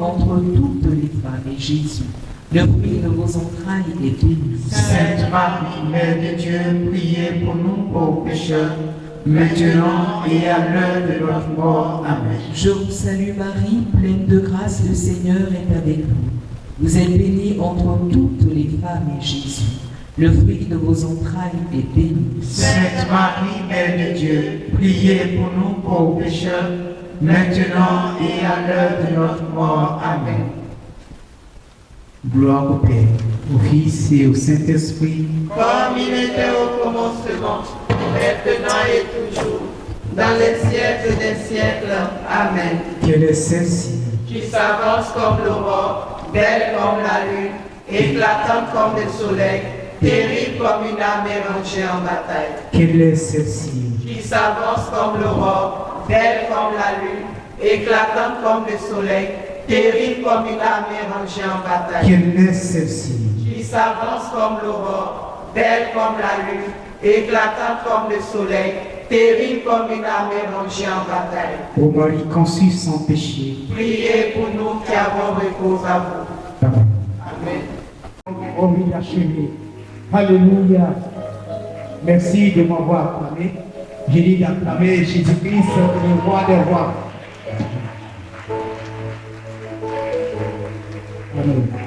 entre toutes les femmes, et Jésus, le fruit de vos entrailles, est béni. Sainte Marie, Mère de Dieu, priez pour nous pauvres pécheurs, maintenant et à l'heure de notre mort. Amen. Je vous salue Marie, pleine de grâce, le Seigneur est avec vous. Vous êtes bénie entre toutes les femmes, et Jésus, le fruit de vos entrailles, est béni. Sainte Marie, Mère de Dieu, priez pour nous pauvres pécheurs, maintenant et à l'heure de notre mort. Amen. Gloire au Père, au Fils et au Saint-Esprit, comme il était au commencement, maintenant et toujours, dans les siècles des siècles. Amen. quelle est celle-ci? Qui s'avance comme l'aurore, belle comme la lune, éclatante comme le soleil, terrible comme une armée rangée en bataille. Quelle est celle-ci? Qui s'avance comme l'aurore, belle comme la lune, éclatante comme le soleil, terrible comme une armée rangée en bataille. Quelle est celle-ci? Qui s'avance comme l'aurore, belle comme la lune, éclatante comme le soleil, terrible comme une armée rangée en bataille. Ô Marie conçue sans péché. Priez pour nous qui avons recours à vous. Amen. Amen. On vit achevé. Alléluia. Merci de m'avoir acclamé. J'ai dit d'acclamer Jésus-Christ, le roi des rois. Amen.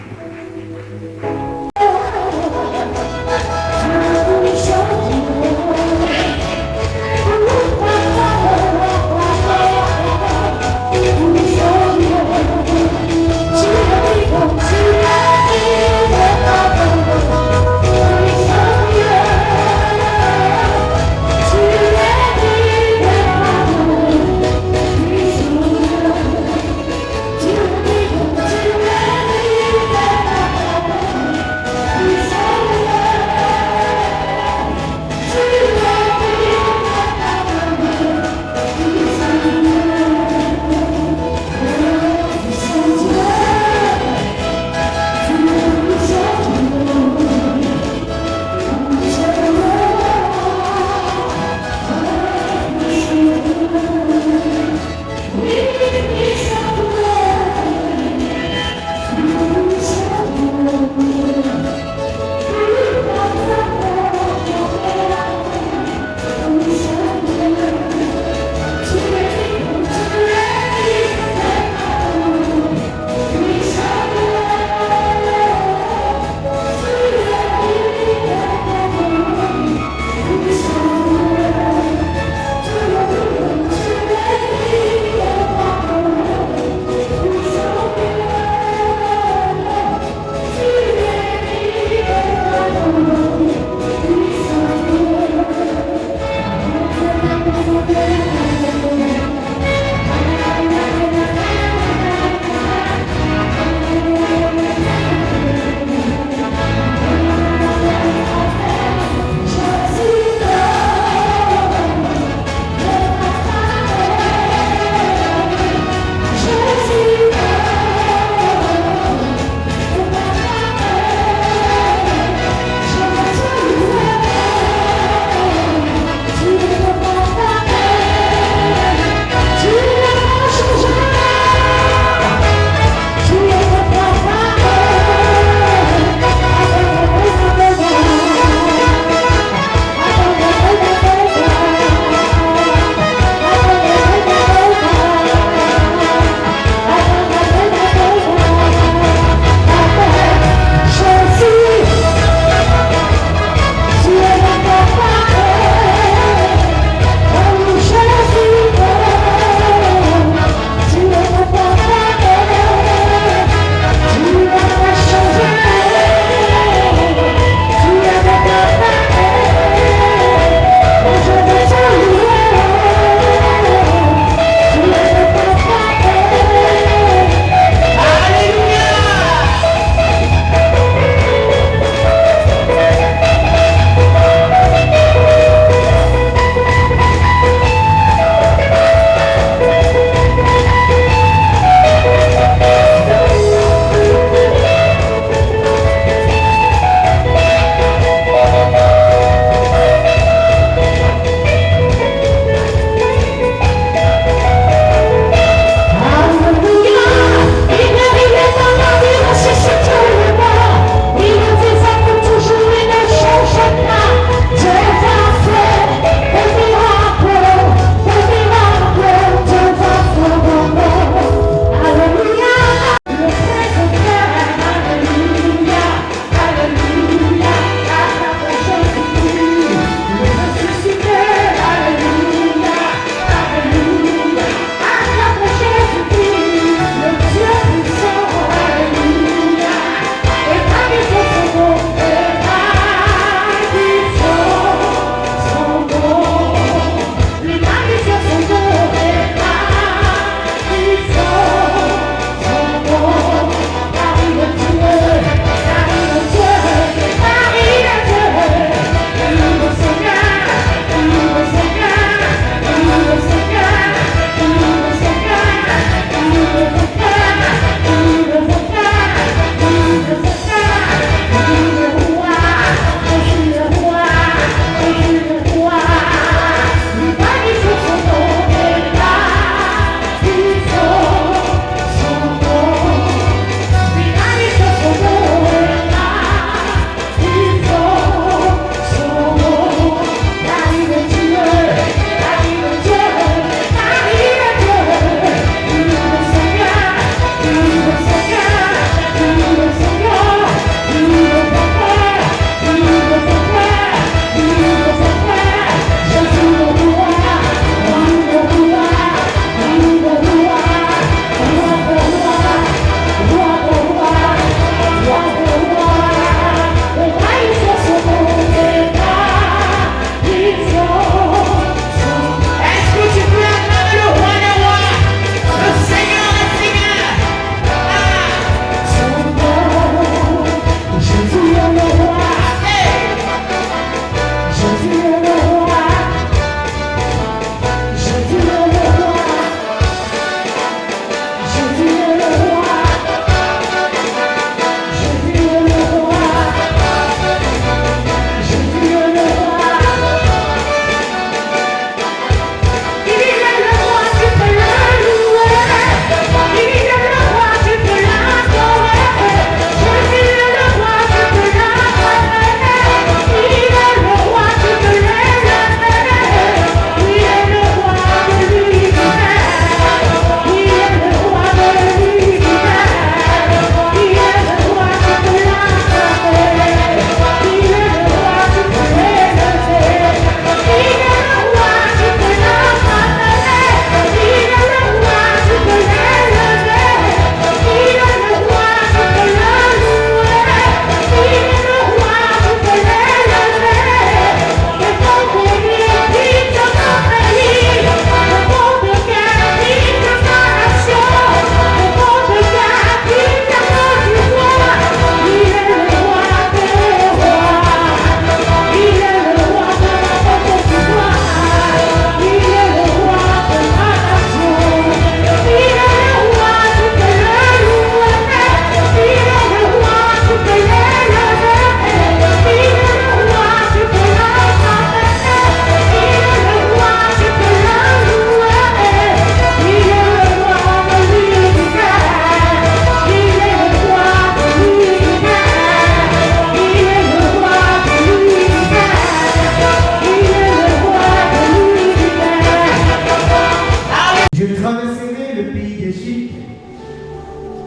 je traverserai le pays d'Égypte.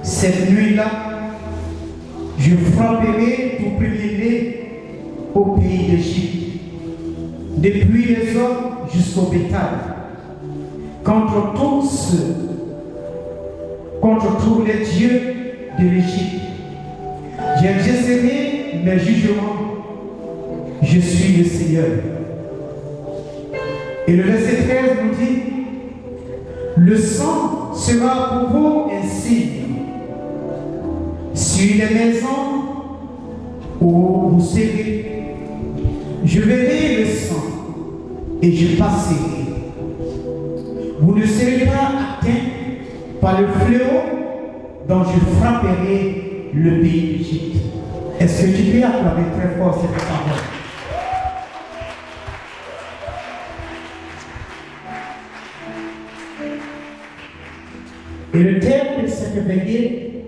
Cette nuit-là, je frapperai tout premier-né au pays d'Égypte, depuis les hommes jusqu'au bétail, contre tous les dieux de l'Égypte. J'exercerai mes jugements. Je suis le Seigneur. Et le verset 13 nous dit, le sang sera pour vous un signe sur les maisons où vous serez. Je verrai le sang et je passerai. Vous ne serez pas atteints par le fléau dont je frapperai le pays d'Égypte. Est-ce que tu peux acclamer très fort cette parole? Et le thème de cette veillée,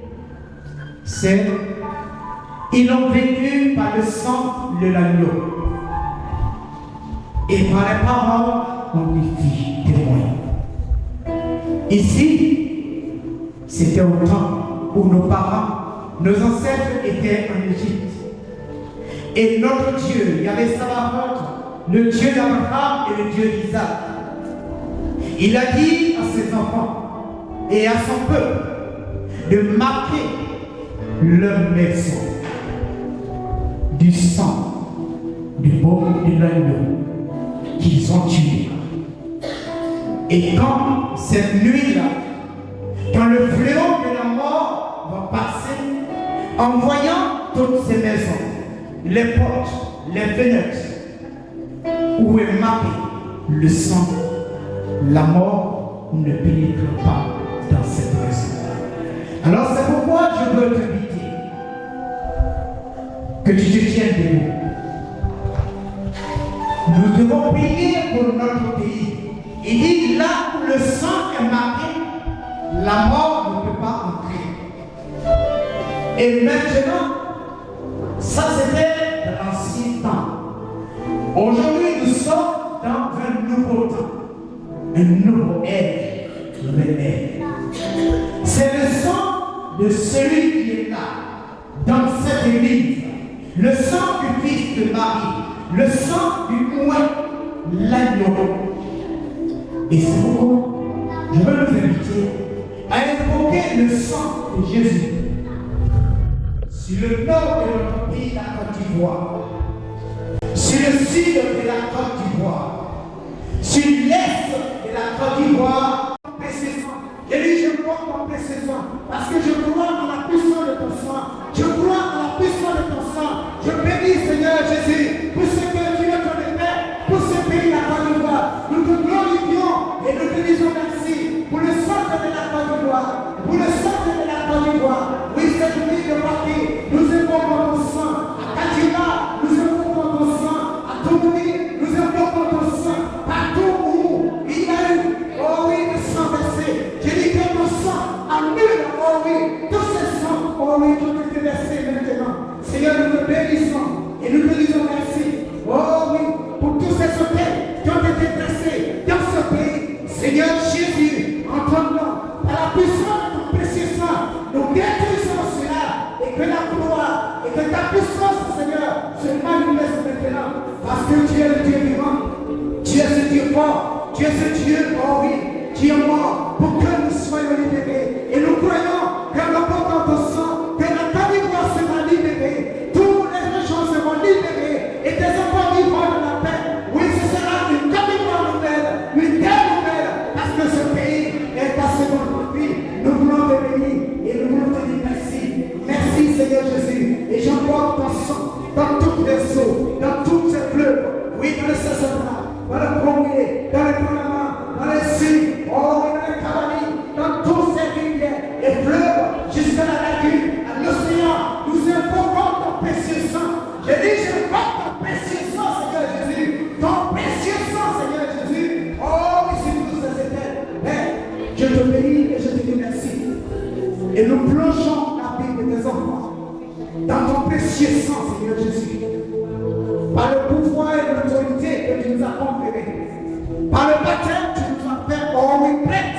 c'est « Ils ont vécu par le sang de l'agneau et par les paroles on y fit témoin. » Ici, c'était au temps où nos parents, nos ancêtres étaient en Égypte. Et notre Dieu, Yahvé Sabaoth, le Dieu d'Abraham et le Dieu d'Isaac, il a dit à ses enfants et à son peuple de marquer leur maison du sang du baume de l'agneau qu'ils ont tué. Et quand cette nuit-là, quand le fléau de la mort va passer, en voyant toutes ces maisons, les portes, les fenêtres, où est marqué le sang, la mort ne pénètre pas dans cette maison. Alors c'est pourquoi je veux t'inviter que tu te tiennes debout. Nous devons prier pour notre pays. Il dit là où le sang est marqué, la mort ne peut pas entrer. Et maintenant, ça c'était dans l'ancien temps. Aujourd'hui, nous sommes dans un nouveau temps, un nouveau ère. C'est le sang de celui qui est là, dans cette église, le sang du Fils de Marie, le sang du Mouet, l'agneau. Et c'est pourquoi je veux nous inviter à invoquer le sang de Jésus sur le nord de notre pays, la Côte d'Ivoire, sur le sud de la Côte d'Ivoire, sur l'est de la Côte d'Ivoire. Et lui, je crois en précieux sang, parce que je crois en la puissance de ton sang. Je crois en la puissance de ton sang. Je bénis, Seigneur Jésus, pour ce que tu es ton fait, pour ce pays, la Côte d'Ivoire. Nous te glorifions et nous te disons merci pour le centre de la Côte d'Ivoire. Pour le centre de la Côte d'Ivoire. Oui, cette nuit de partie, nous invoquons ton sang. À Kadima, nous invoquons ton sang. À Toumouni, nous invoquons ton sang. Partout où il y a eu, oh oui, le sang versé. Je dis que ton sang annule, oh oui, tous ces sangs, oh oui, qui ont été versés maintenant. Seigneur, nous te bénissons et nous te disons merci. Oh oui, pour tous ces hôtels qui ont été dressés dans ce pays. Seigneur Jésus, entends-nous, par la puissance de ton précieux sang, nous détruisons cela et que la gloire et que ta puissance, Seigneur, se manifeste maintenant. Parce que tu es le Dieu vivant, tu es ce Dieu fort, tu es ce Dieu, oh oui, qui est mort pour que nous soyons libérés. Et nous croyons qu'en apportant ton sang, que la Côte d'Ivoire sera libérée, tous les régions seront libérées et tes enfants vivront dans la paix. Oui, ce sera une Côte d'Ivoire nouvelle, une terre nouvelle, parce que ce pays est à seconde vie. Nous voulons te bénir et nous voulons te dire merci. Merci Seigneur Jésus. Et j'envoie ton sang dans toutes les eaux, dans toutes ces fleuves, oui, dans le Sassana, dans le Congo, dans le Panama, dans les Sud, oh, dans les Caraïbes, dans tous ces rivières et fleuves, jusqu'à la lagune, à l'océan, nous invoquons ton précieux sang. Je dis, j'invoque ton précieux sang, Seigneur Jésus, ton précieux sang, Seigneur Jésus. Oh, oui, c'est nous ces éternels. Mais je te bénis et je te dis merci. Et nous plongeons la vie de tes enfants dans ton précieux sang, Seigneur Jésus. Par le pouvoir et l'autorité que tu nous as conféré, par le baptême que tu nous as fait, oh oui, prête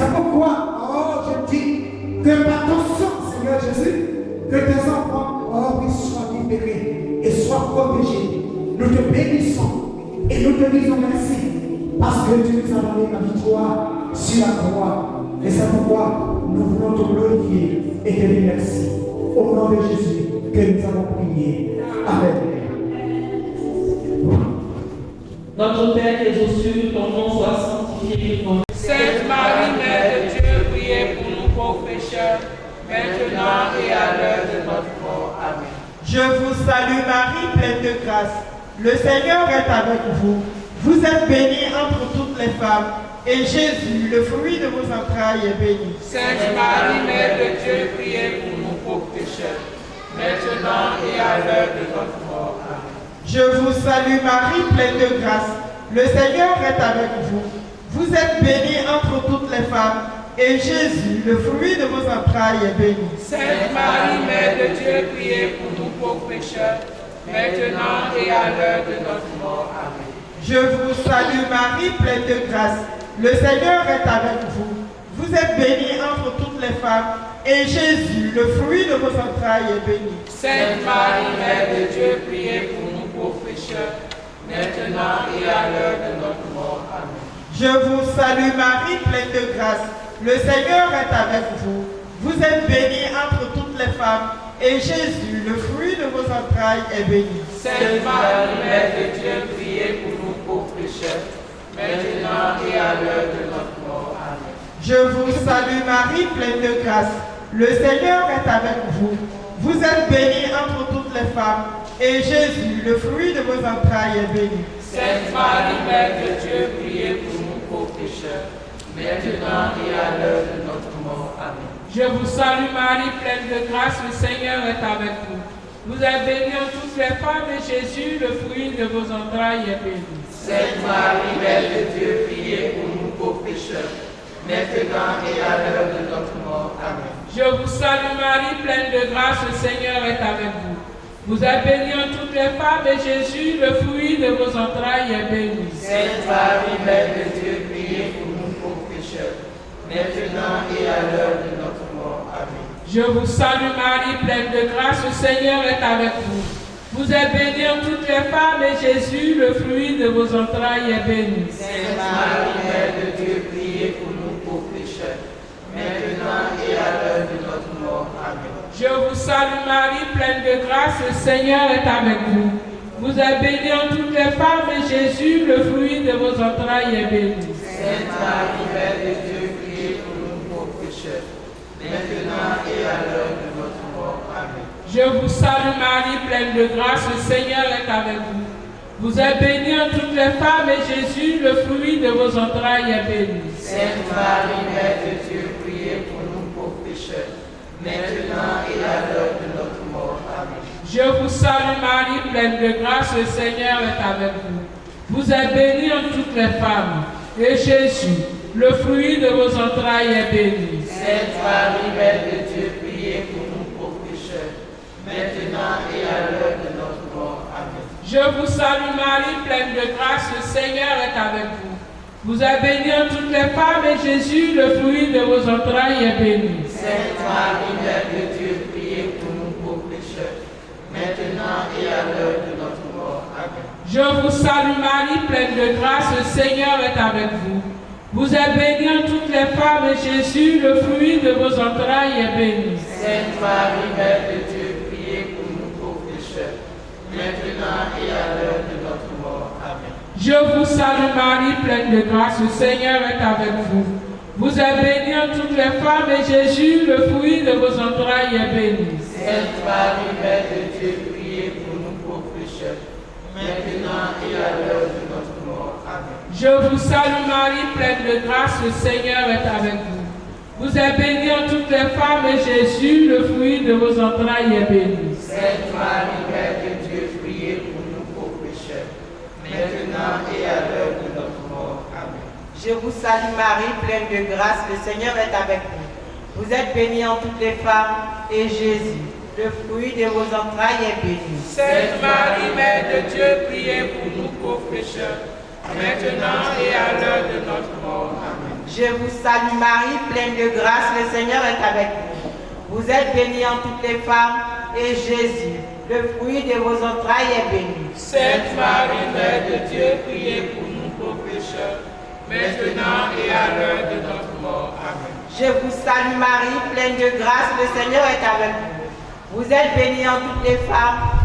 c'est pourquoi, oh, je dis que par ton sang, Seigneur Jésus, que tes enfants, oh, ils soient libérés et soient protégés. Nous te bénissons et nous te disons merci parce que tu nous as donné la victoire sur la croix. Et c'est pourquoi nous voulons te glorifier et te dire merci. Au nom de Jésus que nous avons prié. Amen. Notre Père qui es aux cieux, ton nom soit sanctifié, ton nom. Sainte Marie, Mère de Dieu, priez pour nous pauvres pécheurs, maintenant et à l'heure de notre mort. Amen. Je vous salue Marie, pleine de grâce. Le Seigneur est avec vous. Vous êtes bénie entre toutes les femmes, et Jésus, le fruit de vos entrailles, est béni. Sainte Marie, Mère de Dieu, priez pour nous pauvres pécheurs, maintenant et à l'heure de notre mort. Amen. Je vous salue Marie, pleine de grâce. Le Seigneur est avec vous. Vous êtes bénie entre toutes les femmes, et Jésus, le fruit de vos entrailles, est béni. Sainte Marie, Mère de Dieu, priez pour nous pauvres pécheurs, maintenant et à l'heure de notre mort. Amen. Je vous salue Marie, pleine de grâce. Le Seigneur est avec vous. Vous êtes bénie entre toutes les femmes, et Jésus, le fruit de vos entrailles, est béni. Sainte Marie, Mère de Dieu, priez pour nous pauvres pécheurs, maintenant et à l'heure de notre mort. Amen. Je vous salue Marie, pleine de grâce. Le Seigneur est avec vous. Vous êtes bénie entre toutes les femmes, et Jésus, le fruit de vos entrailles, est béni. Sainte Marie, Mère de Dieu, priez pour nous pauvres pécheurs, maintenant et à l'heure de notre mort. Amen. Je vous salue Marie, pleine de grâce. Le Seigneur est avec vous. Vous êtes bénie entre toutes les femmes, et Jésus, le fruit de vos entrailles, est béni. Sainte Marie, Mère de Dieu, priez pour nous pauvres pécheurs, maintenant et à l'heure de notre mort. Amen. Je vous salue Marie, pleine de grâce, le Seigneur est avec vous. Vous êtes bénie en toutes les femmes, et Jésus, le fruit de vos entrailles, est béni. Sainte Marie, Mère de Dieu, priez pour nous pauvres pécheurs, maintenant et à l'heure de notre mort. Amen. Je vous salue Marie, pleine de grâce, le Seigneur est avec vous. Vous êtes bénie en toutes les femmes, et Jésus, le fruit de vos entrailles, est béni. Sainte Marie, Mère de Dieu, priez pour nous pauvres pécheurs, maintenant et à l'heure de notre mort. Amen. Je vous salue Marie, pleine de grâce, le Seigneur est avec vous. Vous êtes bénie en toutes les femmes, et Jésus, le fruit de vos entrailles, est béni. Sainte Marie, Mère de Dieu, priez pour nous pauvres pécheurs, maintenant et à l'heure de notre mort. Amen. Je vous salue Marie, pleine de grâce, le Seigneur est avec vous. Vous êtes bénie en toutes les femmes, et Jésus, le fruit de vos entrailles, est béni. Sainte Marie, Mère de Dieu, priez pour nous pauvres pécheurs, maintenant et à l'heure de notre mort. Amen. Je vous salue Marie, pleine de grâce, le Seigneur est avec vous. Vous êtes bénie en toutes les femmes, et Jésus, le fruit de vos entrailles, est béni. Sainte Marie, Mère de Dieu, priez pour nous pauvres pécheurs, maintenant et à l'heure de notre mort. Amen. Je vous salue Marie, pleine de grâce, le Seigneur est avec vous. Vous êtes bénie en toutes les femmes, et Jésus, le fruit de vos entrailles, est béni. Sainte Marie, Mère de Dieu, priez pour nous pauvres pécheurs, maintenant et à l'heure de notre mort. Amen. Je vous salue Marie, pleine de grâce, le Seigneur est avec vous. Vous êtes bénie en toutes les femmes, et Jésus, le fruit de vos entrailles, est béni. Sainte Marie, Mère de Dieu, priez pour nous pauvres pécheurs, maintenant et à l'heure de notre mort. Amen. Je vous salue Marie, pleine de grâce, le Seigneur est avec vous. Vous êtes bénie en toutes les femmes, et Jésus, le fruit de vos entrailles, est béni. Sainte Marie, Mère de Dieu, priez pour nous pauvres pécheurs, maintenant et à l'heure de notre mort. Amen. Je vous salue Marie, pleine de grâce, le Seigneur est avec vous. Vous êtes bénie en toutes les femmes, et Jésus, le fruit de vos entrailles, est béni. Sainte Marie, Mère de Dieu, priez pour nous pauvres pécheurs, maintenant et à l'heure de notre mort. Amen. Je vous salue Marie, pleine de grâce, le Seigneur est avec vous. Vous êtes bénie en toutes les femmes, et Jésus, le fruit de vos entrailles, est béni. Sainte Marie, Mère de Dieu, priez pour nous pauvres pécheurs, maintenant et à l'heure de notre mort. Amen. Je vous salue Marie, pleine de grâce, le Seigneur est avec vous. Vous êtes bénie en toutes les femmes, et Jésus, le fruit de vos entrailles, est béni. Sainte Marie, Mère de Dieu, priez pour nous pauvres pécheurs, maintenant et à l'heure de notre mort. Amen. Je vous salue Marie, pleine de grâce, le Seigneur est avec vous. Vous êtes bénie en toutes les femmes, et Jésus, le fruit de vos entrailles, est béni. Sainte Marie, Mère de Dieu, priez pour nous pauvres pécheurs, maintenant et à l'heure de notre mort. Amen. Je vous salue Marie, pleine de grâce, le Seigneur est avec vous. Vous êtes bénie en toutes les femmes,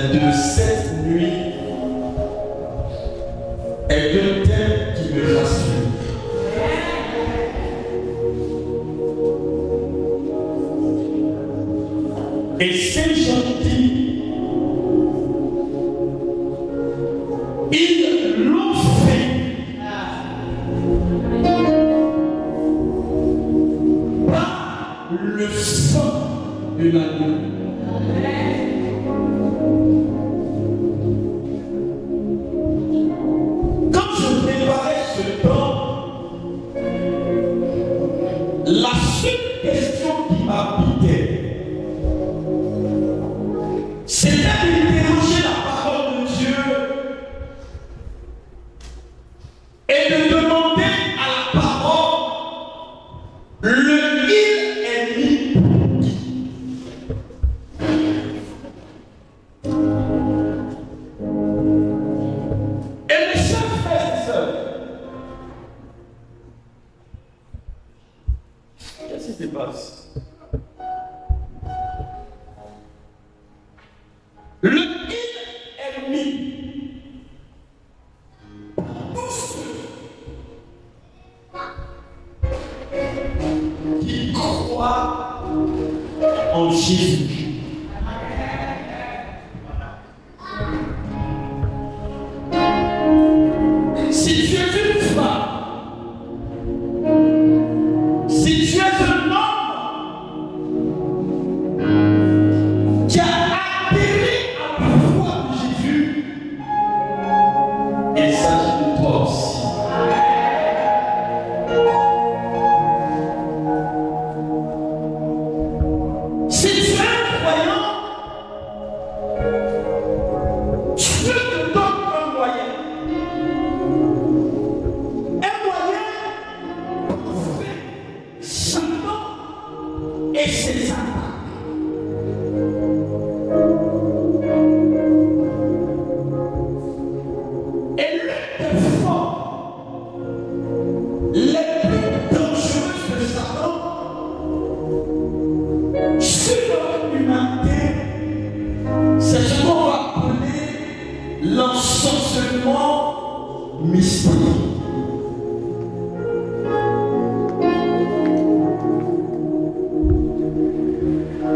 de cette nuit est un thème qui me rassure. Et Saint Jean dit, ils l'ont fait par le sang de l'agneau. Quand je préparais ce temps, la seule question qui m'habitait, c'était d'interroger la parole de Dieu et de demander à la parole le il est mis pour qui. Et mes chers frères et sœurs, qu'est-ce qui se passe? Le il est mis pour ceux qui croient en Jésus. Si tu es une femme, si tu es un homme qui a adhéré à la foi de Jésus, il s'agit de toi aussi. Si tu es un croyant, Dieu te donne un moyen. Un moyen pour faire Satan et ses attaques. Et l'une des formes les plus dangereuses de Satan sur l'humanité, c'est ce qu'on va appeler l'ensorcellement mystique.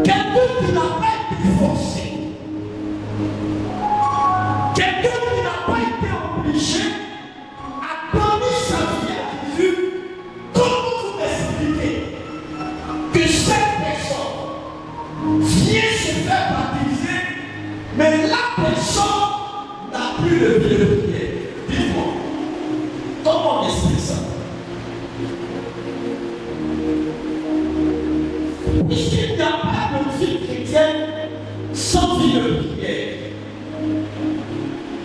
Quelqu'un qui n'a pas été forcé, quelqu'un qui n'a pas été obligé à donner sa vie à Jésus. Comment vous expliquez que cette personne vient se faire baptiser, mais la personne n'a plus le vie de prière? Dis-moi, comment on explique ça? Puisqu'il n'y a pas de vie chrétienne sans vie de prière.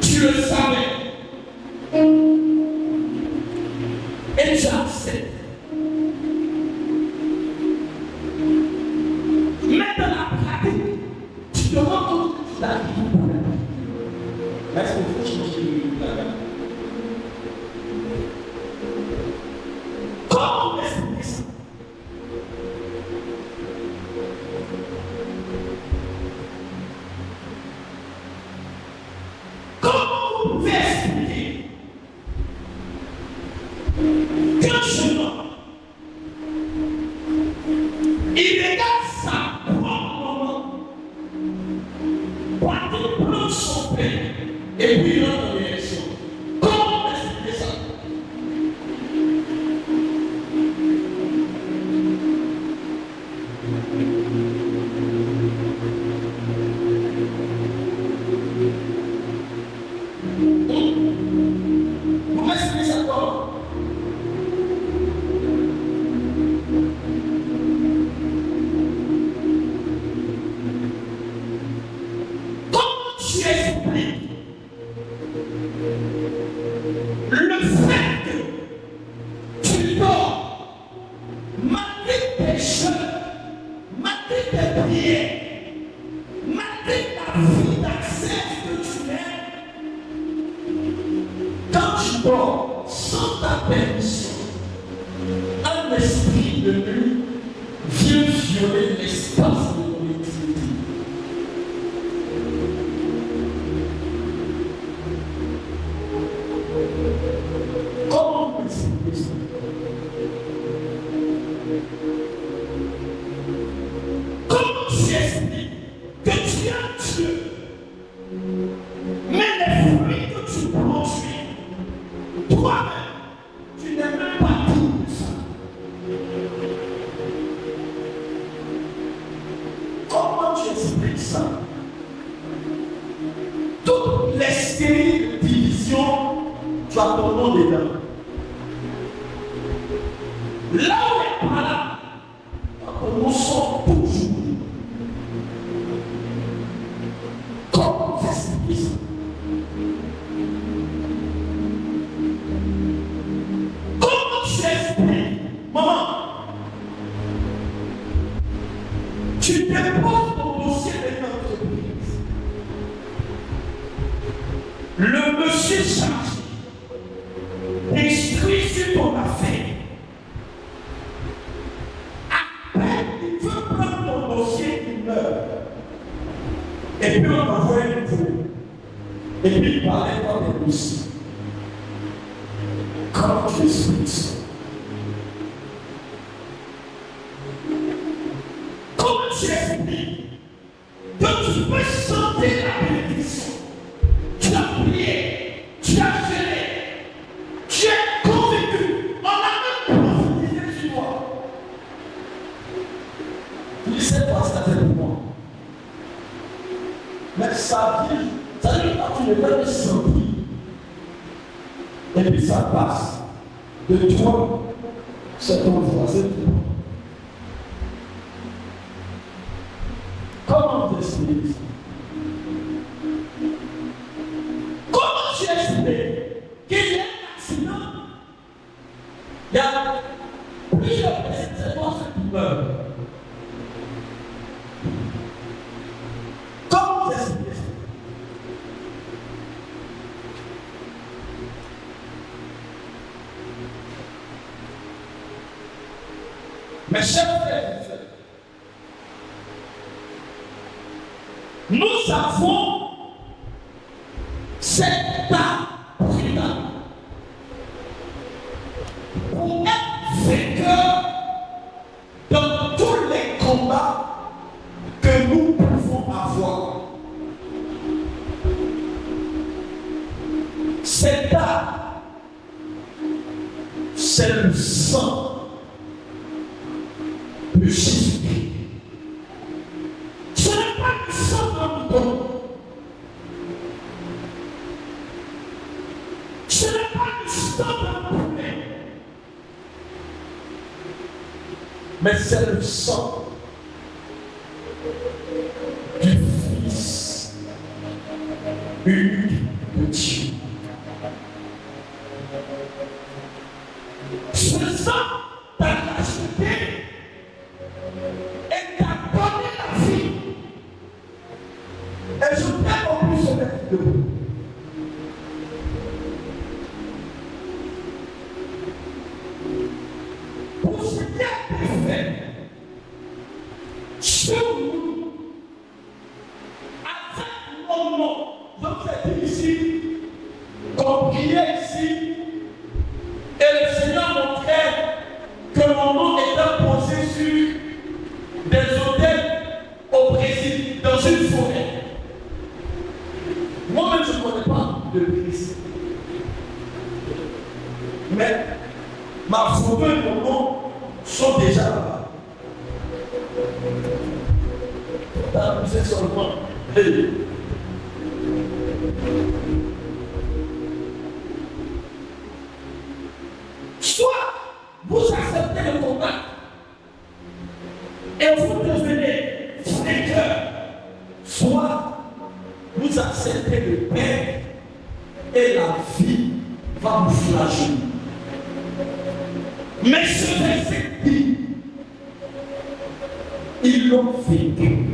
Tu le savais. Et tu acceptes. Mais dans la pratique, tu te rends compte que tu l'as dit. Est-ce qu'il faut changer la gamme? Comment expliquer ça? Comment vous pouvez expliquer qu'un jeune homme, il regarde sa propre maman, partir prendre son père et puis il entre dans l'élection? Comment expliquer ça? Vous m'expliquez ça comment? Comment tu expliques le fait que tu dors malgré tes jeux, malgré tes prières, malgré ta vie d'accès que tu mets, quand tu dors sans ta permission, un esprit de nuit vient violer l'espace de ton intimité. soit ton nom dedans. Là où on est pas là, nous sommes toujours. Comment vous expliquer ça? Comment tu expliques, maman? Tu déposes ton dossier de l'entreprise. Le monsieur chargé instruit sur ton affaire. Il veut prendre ton dossier, il meurt. Et puis on envoie une fois. Et puis il parlait dans tes dossiers. Comment tu expliques ça? Comment tu expliques que tu peux sentir la bénédiction? Tu as prié, tu as géré, tu es convaincu. On a même prophétisé sur toi. Tu dis, c'est pas ça, c'est pour moi. Mais ça vient, ça dit que tu ne peux pas sentir. Et puis ça passe de toi, c'est ton voisin. Comment tu expliques ça? Comment tu expliques qu'il y a un accident? Il y a plusieurs personnes qui meurent. Comment tu expliques ça? Mes chers frères et sœurs, nous avons cette prudence pour être vainqueurs dans tous les combats que nous pouvons avoir. Cette arme, c'est le sang de Jésus-Christ. Ce n'est pas le sang d'un mouton. Ce n'est pas le sang d'un poulet. Mais c'est le sang du Fils unique de Dieu. Ce sang t'a racheté et t'a donné la vie. Et je t'aime en plus ce mettre debout. Pour ce qui a été fait sur nous, avec mon nom, je vous ai dit ici, qu'on priait ici, et le Seigneur montrait que mon nom était posé sur des hôtels au Brésil, dans une forêt. Moi-même, je ne connais pas le Brésil. Mais ma photo et mon nom sont déjà là-bas. Vous êtes seulement. Hey. Soit vous acceptez le combat et vous devenez vainqueur, soit vous acceptez le Père et la vie va vous flageller. Mais ce verset dit, ils l'ont vécu.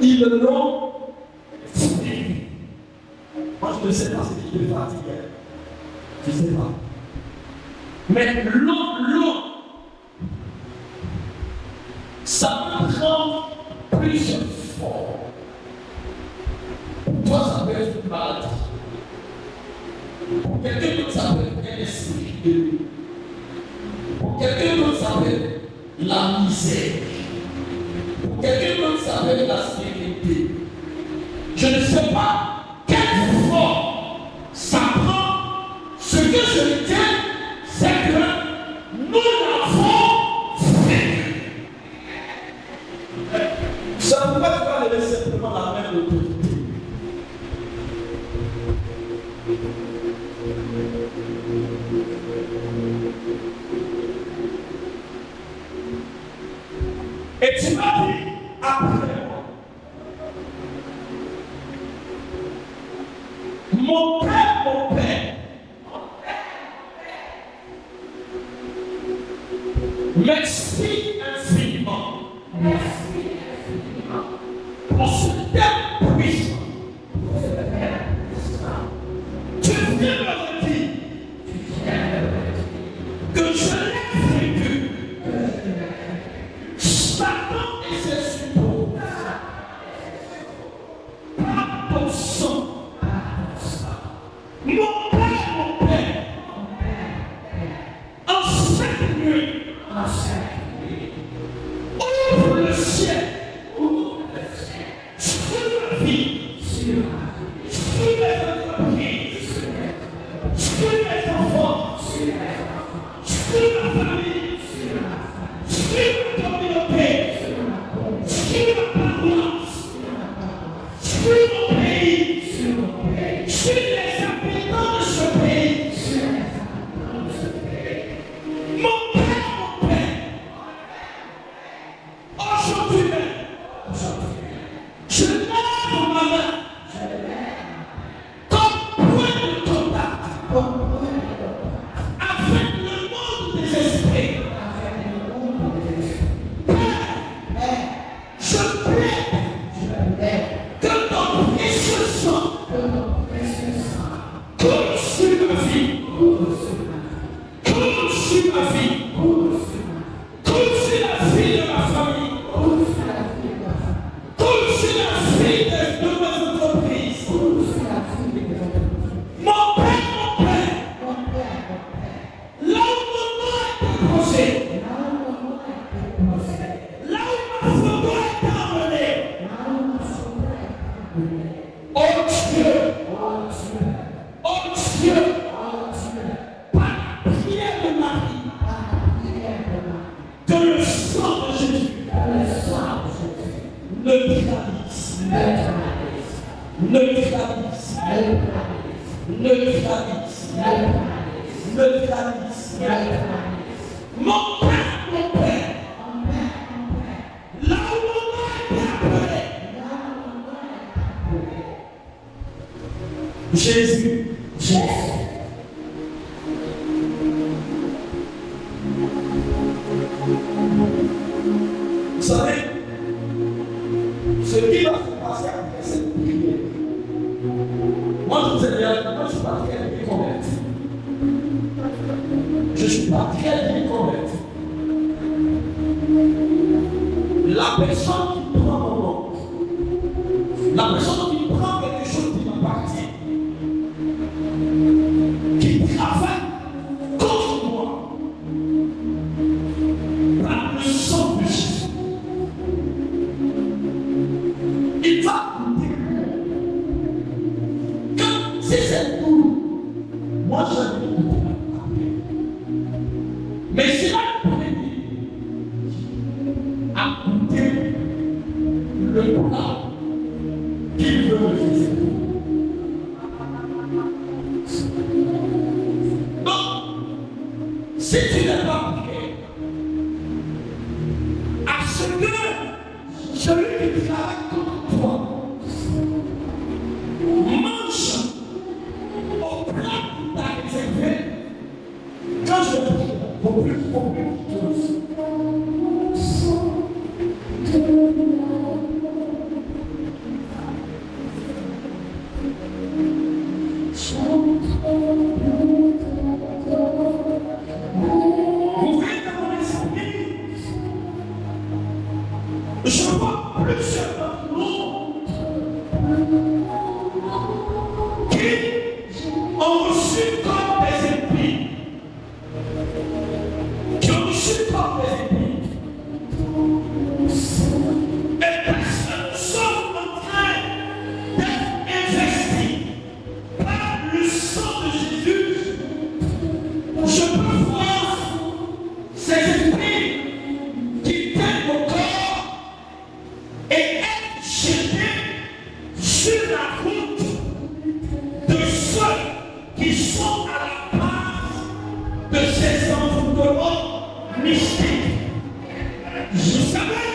Ils l'ont vécu. Moi, je ne sais pas ce qui me fatigue. Je ne sais pas. Mais l'eau, ça peut rendre plusieurs formes. Pour toi, ça peut être une maladie. Pour quelqu'un d'autre, ça peut être un esprit de lui. Pour quelqu'un d'autre, ça peut être la misère. Pour quelqu'un d'autre, ça peut être la sécurité. Je ne sais pas quelle forme ça prend. Ce que je tiens, c'est que nous l'avons vécu. Ça ne peut pas lever simplement la main de l'autorité. Et tu m'as dit après moi. Mon Père, merci infiniment pour ce thème puissant. Tu viens me dire que je l'ai vécu. Satan et ses suppôts par ton sang. Mon Père, en cette nuit, ouvre le ciel sur ma vie, sur mes entreprises, sur mes enfants, sur ma famille, sur ma communauté, sur ma paroisse, sur mon pays, sur les habitants de ce pays. Mon Père, aujourd'hui même, je lève ma main comme point de contact avec le monde des esprits. Père, je plaide que ton précieux sang coule sur ma vie, coule sur ma vie, coule sur la vie de ma famille, coule sur la vie de mes entreprises. Mon Père, là où mon nom a été posé, là où ma photo a été emmenée, oh Dieu, par la prière de Marie, que le sang de Jésus neutralise, mon Père, là où mon nom a été appelé, Jésus. Vous savez, ce qui va se passer après cette prière, moi je vous ai dit, moi je ne suis pas très bien convaincu. Je ne suis pas très bien convaincu. La personne qui prend mon nom, la personne qui prend quelque chose qui m'appartient, qui travaille contre moi, par le sang de Jésus, il va goûter. Quand c'est cette boule, moi je vais goûter après. Mais c'est là le premier à goûter le plat qu'il veut me faire. Si tu n'es pas prêt à ce que celui qui travaille contre toi mange au plat qu'il t'a réservé, quand je vais prier, il faut plus chose. Je vois plusieurs d'entre nous qui ont reçu comme des épis, et personne sont en train d'être investis par le sang de Jésus. Je peux voir ces esprits qui tiennent au corps et être jetés sur la route de ceux qui sont à la base de ces envoûtements mystiques. Vous savez,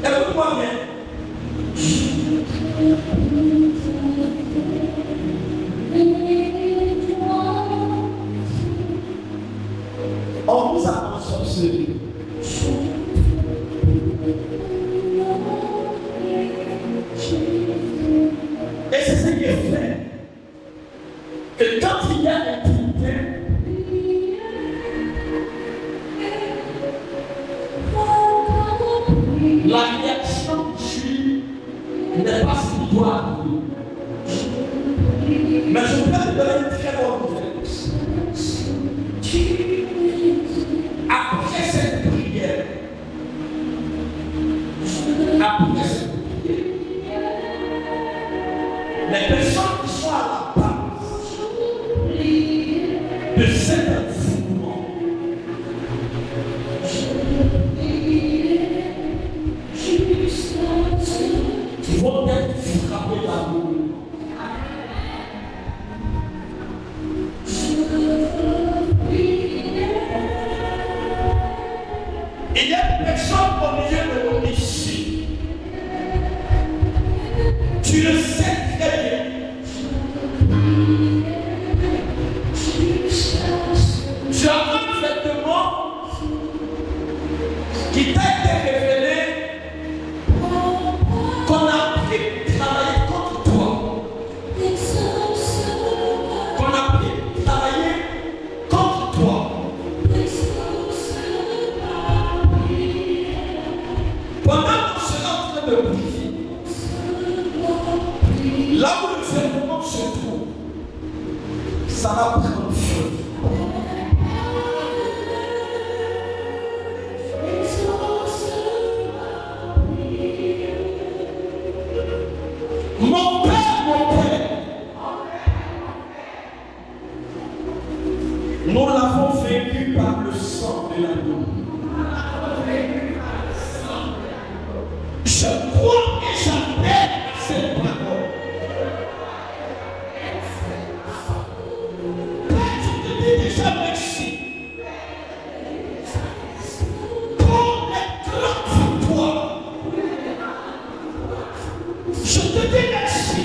Écoute-moi bien. On vous a ensorcelé. Et c'est ce qui est fait que quand il y a intimité, la réaction n'est pas spirituelle. Mais je peux te donner une très bonne nouvelle. Après cette prière, les personnes qui sont à la base de cet enseignement vont être frappées d'amour. Il y a des personnes au milieu de nous ici. Tu le sais très bien. Tu as un vêtement qui t'a été révélé qu'on a pu travailler contre toi. Qu'on a pu travailler contre toi. Pendant qu'on sera en train de prier, là où le vêtement se trouve, ça va prendre feu. Mon Père, nous l'avons vaincu par le sang de l'agneau. Je crois et j'adhère à cette parole. Père, je te dis déjà merci pour les grandes victoires. Je te dis merci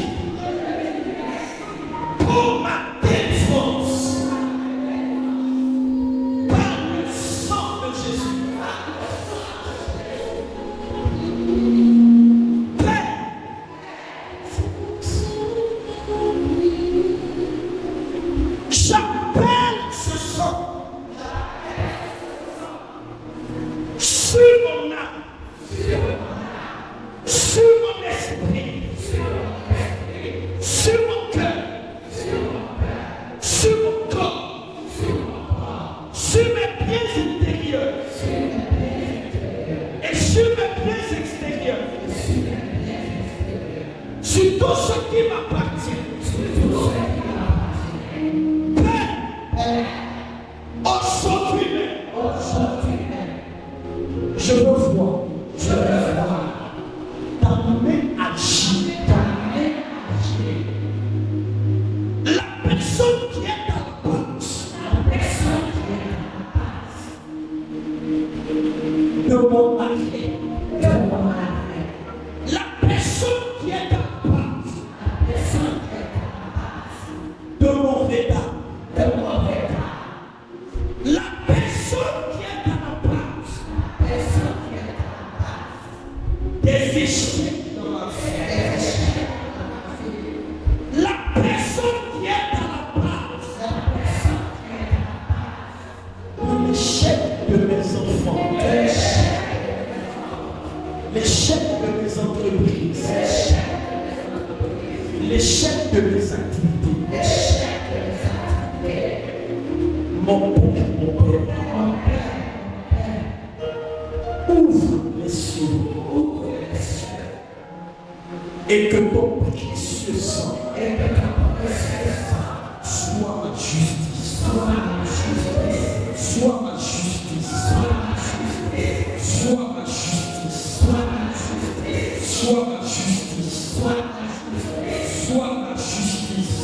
pour ma défense par le sang de Jésus. J'appelle ce sang sur mon âme, sur mon esprit, sur mon cœur, sur mon corps, sur mes pieds intérieurs et sur mes pieds extérieurs, sur tout ce qui m'appartient. Aujourd'hui même, je veux voir ta main agir. La personne qui est à la base de mon mari, la personne qui est à la base de mon Veda, la personne qui est à la base des échecs dans ma vie, la personne qui est à la base de l'échec de mes enfants, l'échec de mes entreprises, l'échec de mes activités. Mon Père, ouvre les cieux, et que ton précieux sang soit ma justice, soit ma justice, soit ma justice, soit ma justice, soit ma justice, soit ma justice, soit ma justice.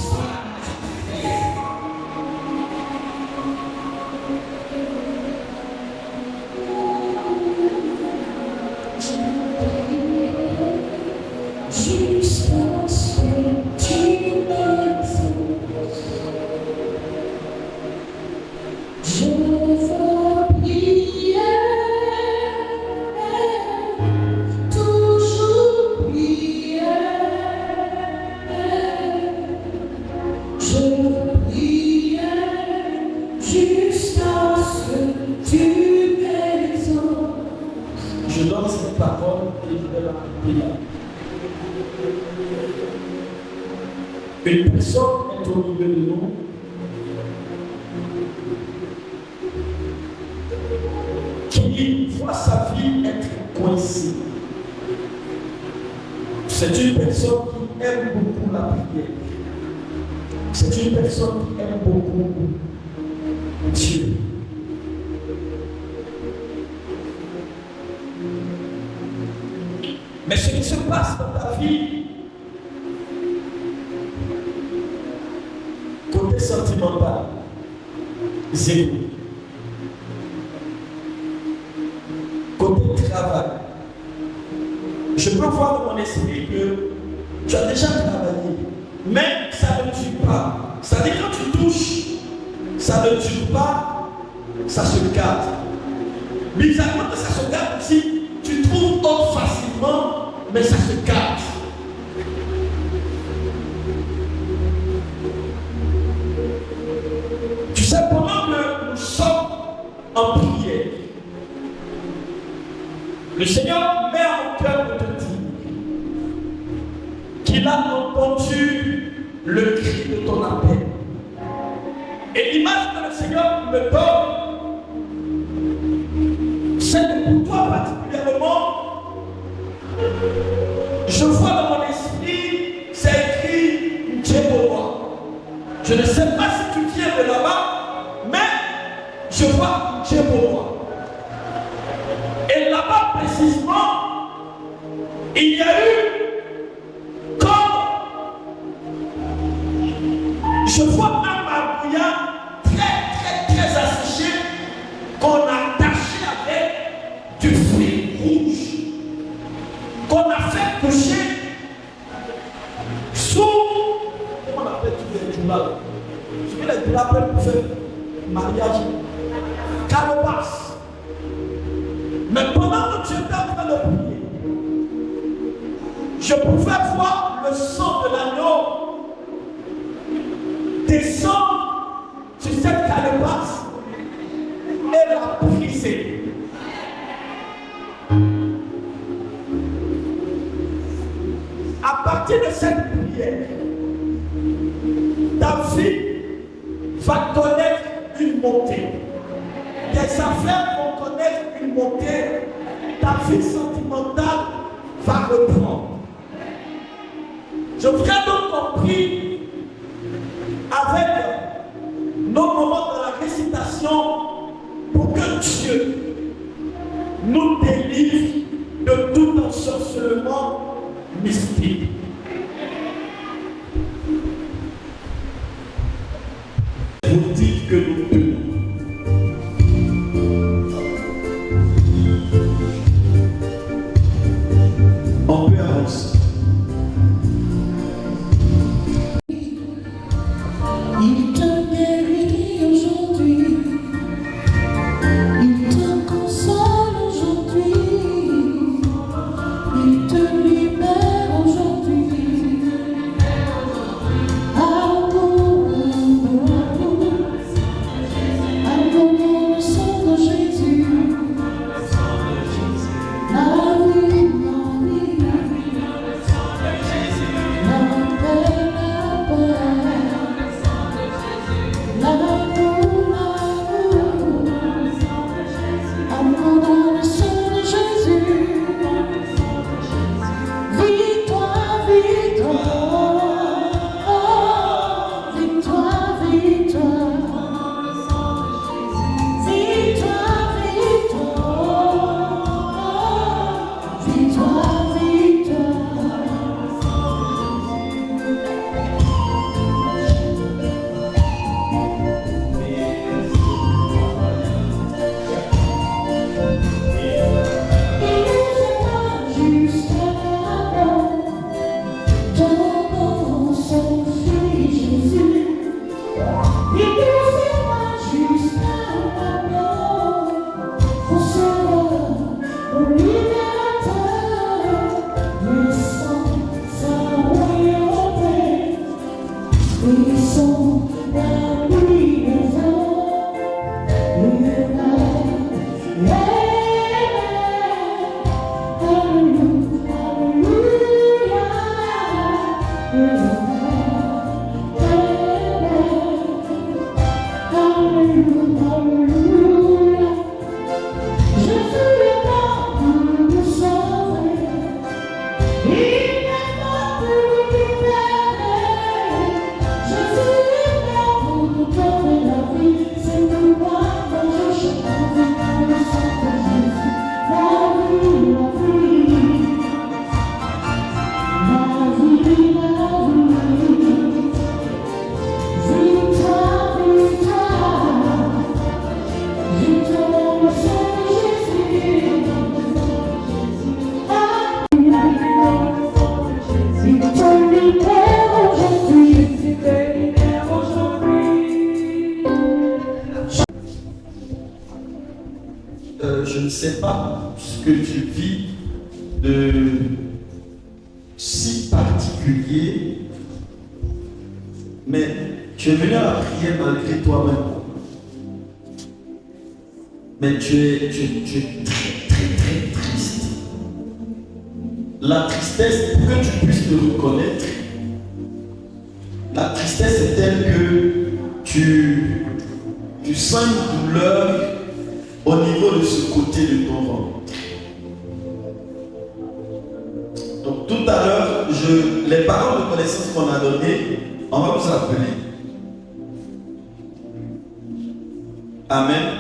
prière. Une personne est au milieu de nous qui voit sa vie être coincée. C'est une personne qui aime beaucoup la prière. C'est une personne qui aime beaucoup Dieu. Mais ce qui se passe dans ta vie, côté sentimental, zéro. Côté travail, je peux voir dans mon esprit que tu as déjà travaillé, mais ça ne tue pas. C'est-à-dire quand tu touches, ça ne tue pas, ça se garde. Bizarrement que ça se garde aussi, tu trouves autre facilement, mais ça se garde. Tu sais, pendant que nous sommes en prière, le Seigneur met en cœur de te dire qu'il a entendu le cri de ton appel. Et l'image que le Seigneur me donne, c'est que pour toi particulièrement, je vois dans mon esprit, c'est écrit Djeboa. Je ne sais pas si tu viens de là-bas, mais je vois Djeboa. Et là-bas précisément, il y a eu comme je vois un margouillat très asséché qu'on a taché avec du fil rouge, qu'on a fait coucher sous, comment on appelle tous les doulars, ce que les doulars appellent pour faire mariage, calebasse. Mais pendant que tu étais en train de prier, je pouvais voir le sang de l'agneau descendre sur cette calebasse et la briser. À partir de cette prière, ta vie va connaître une montée. Tes affaires vont connaître une montée. Ta vie sentimentale va reprendre. Je voudrais donc compris avec nos moments de la récitation pour que Dieu nous délivre de tout ensorcellement mystique. Vous dites que nous tenons. On peut avancer. Il te guérit aujourd'hui, il te console aujourd'hui, il te libère aujourd'hui. Amour, le sang de Jésus, la vie, Je ne sais pas ce que tu vis de si particulier, mais tu es venu à la prière malgré toi-même. Mais tu es très triste. La tristesse, pour que tu puisses te reconnaître, la tristesse est telle que tu sens une douleur au niveau de ce côté de ton ventre. Donc tout à l'heure, les paroles de connaissance qu'on a données, on va vous appeler. Amen.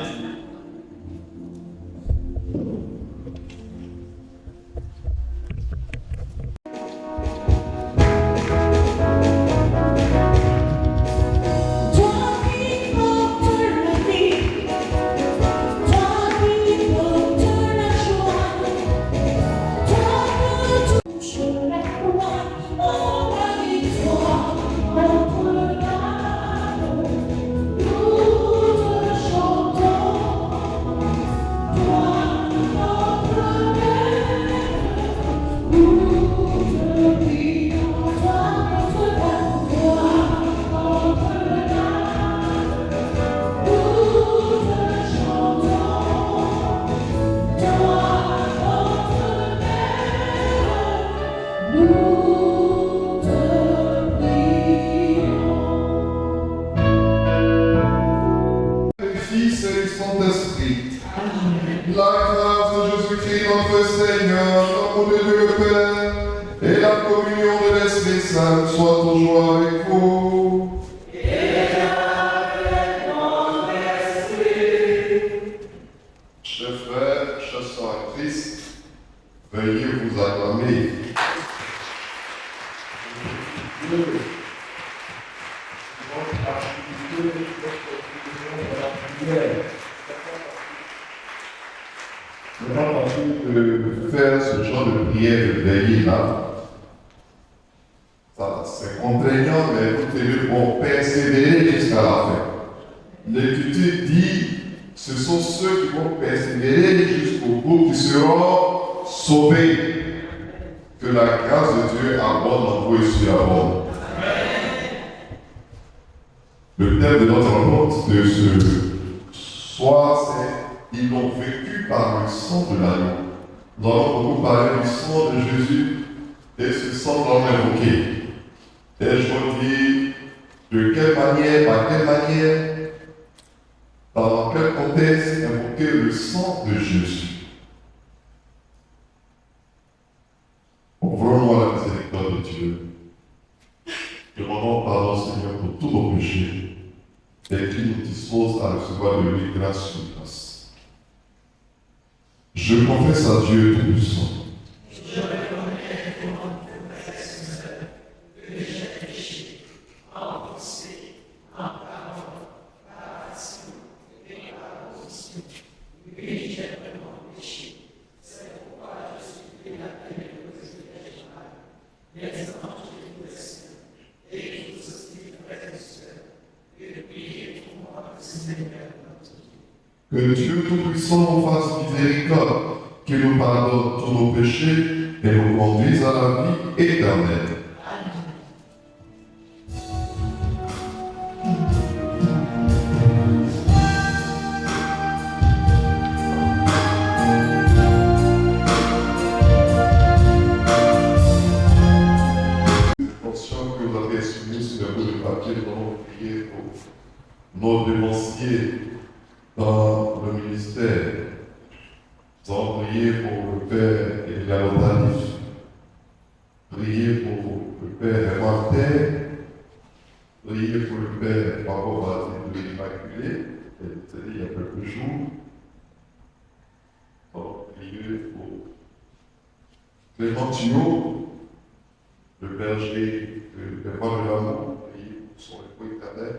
Faire ce genre de prière de veillée là, c'est contraignant, mais vous devez persévérer jusqu'à la fin. L'écriture dit, ce sont ceux qui vont persévérer jusqu'au bout qui seront sauvés. Que la grâce de Dieu abonde en vous et surabonde. Le thème de notre rencontre de ce soir, c'est ils l'ont vécu par le sang de l'agneau. Nous allons beaucoup parler du sang de Jésus et ce sang l'on invoqué. Et je vous dis de quelle manière, par quelle manière, dans quel contexte invoquer le sang de Jésus. Ouvrons-nous à la miséricorde de Dieu. Demandons pardon, Seigneur, pour tous nos péchés et qui nous dispose à recevoir de lui grâce sur grâce. Je confesse à Dieu Tout-Puissant. Je reconnais pour mon confesse que j'ai péché en pensée, en parole, par action et par omission. Oui, j'ai vraiment péché. C'est pourquoi je supplie la bénédiction des anges et des saints et tous ceux frères et sœurs, et priez pour moi, Seigneur. Que Dieu Tout-Puissant nous fasse miséricorde, qu'il nous pardonne tous nos péchés et nous conduise à la vie éternelle. Conscient que vous avez soumis sur un bout de papier, nous allons prier pour nos dénonciers dans le ministère. Nous allons prier pour le Père Elia Otanif, prier pour le Père Martin, prier pour le Père Papa de l'Immaculée, qui est décédé il y a quelques jours. Nous allons prier pour Clément Thio, le berger, le roi de l'amour, prier pour son repos éternel.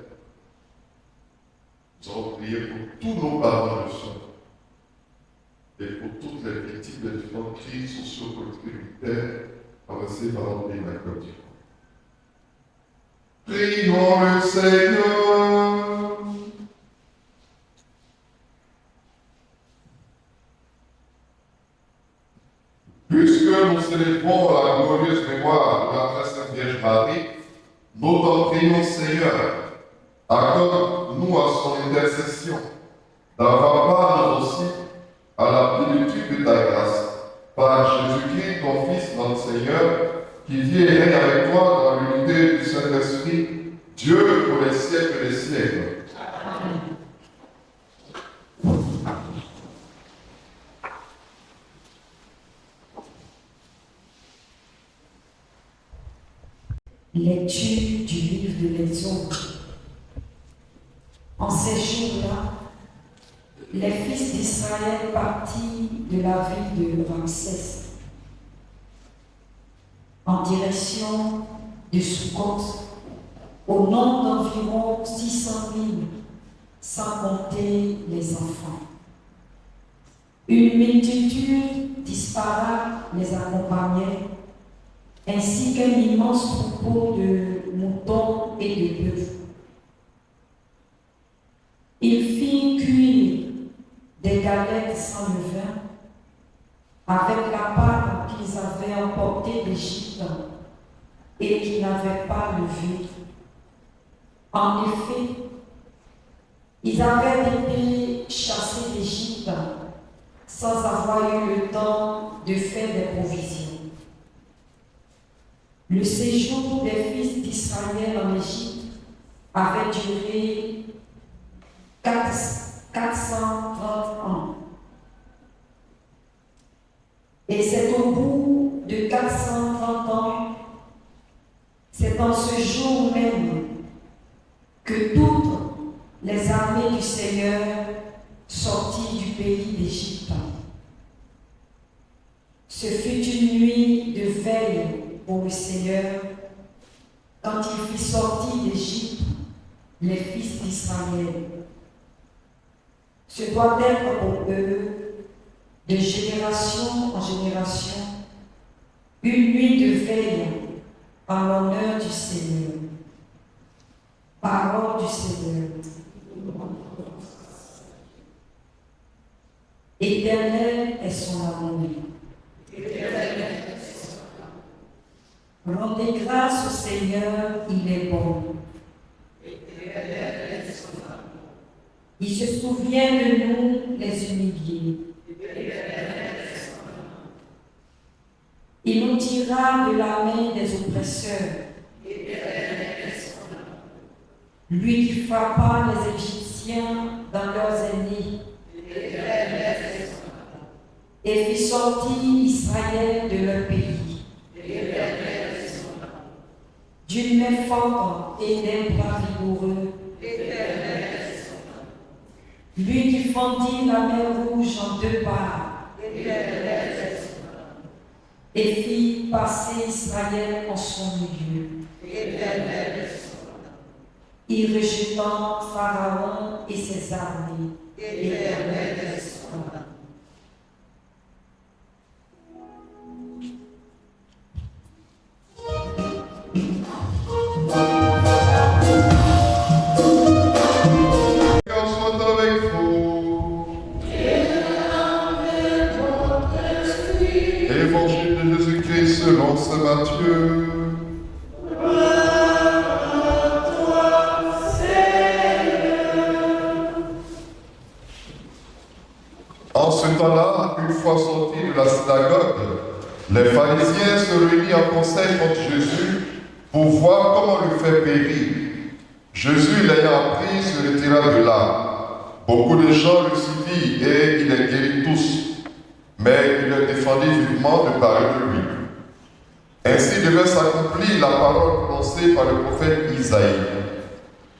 Nous allons prier pour tous nos parents le soir et pour toutes les victimes des différentes crises socio-politiques militaires traversées par notre pays, la Côte d'Ivoire. Prions le Seigneur. Puisque nous célébrons la glorieuse mémoire de la très sainte Vierge Marie, nous t'en prions, Seigneur, accorde-nous à son intercession d'avoir part nous aussi à la plénitude de ta grâce, par Jésus-Christ, ton Fils, notre Seigneur, qui vit et règne avec toi dans l'unité du Saint-Esprit, Dieu pour les siècles des siècles. Amen. Lecture du livre de l'Exode. En ces jours-là, les fils d'Israël partirent de la ville de Ramsès en direction de Sukkot, au nombre d'environ 600 000, sans compter les enfants. Une multitude disparate les accompagnait, ainsi qu'un immense troupeau de moutons et de bœufs. Ils firent cuire des galettes sans levain avec la pâte qu'ils avaient emportée d'Égypte et qu'ils n'avaient pas levée. En effet, ils avaient été chassés d'Égypte sans avoir eu le temps de faire des provisions. Le séjour des fils d'Israël en Égypte avait duré 430 ans. Et c'est au bout de 430 ans, c'est en ce jour même que toutes les armées du Seigneur sortirent du pays d'Égypte. Ce fut une nuit de veille pour le Seigneur quand il fit sortir d'Égypte les fils d'Israël. Ce doit être pour eux, de génération en génération, une nuit de veille en l'honneur du Seigneur. Parole du Seigneur. Éternel est son amour. Rendez grâce au Seigneur, il est bon. Il se souvient de nous, les humiliés. Il nous tirera de la main des oppresseurs. Lui qui frappa les Égyptiens dans leurs ennemis et fit sortir Israël de leur pays. D'une main forte et d'un bras vigoureux. Lui qui fendit la mer Rouge en deux parts et fit passer Israël en son milieu. Il rejetant Pharaon et ses armées. Éternel est son nom. Évangile de Jésus-Christ selon saint Matthieu. En ce temps-là, une fois sortis de la synagogue, les pharisiens se réunirent en conseil contre Jésus pour voir comment le faire périr. Jésus, l'ayant appris, se retira de là. Beaucoup de gens le suivirent et il les guérit tous. Mais il leur défendit vivement de parler de lui. Ainsi devait s'accomplir la parole prononcée par le prophète Isaïe.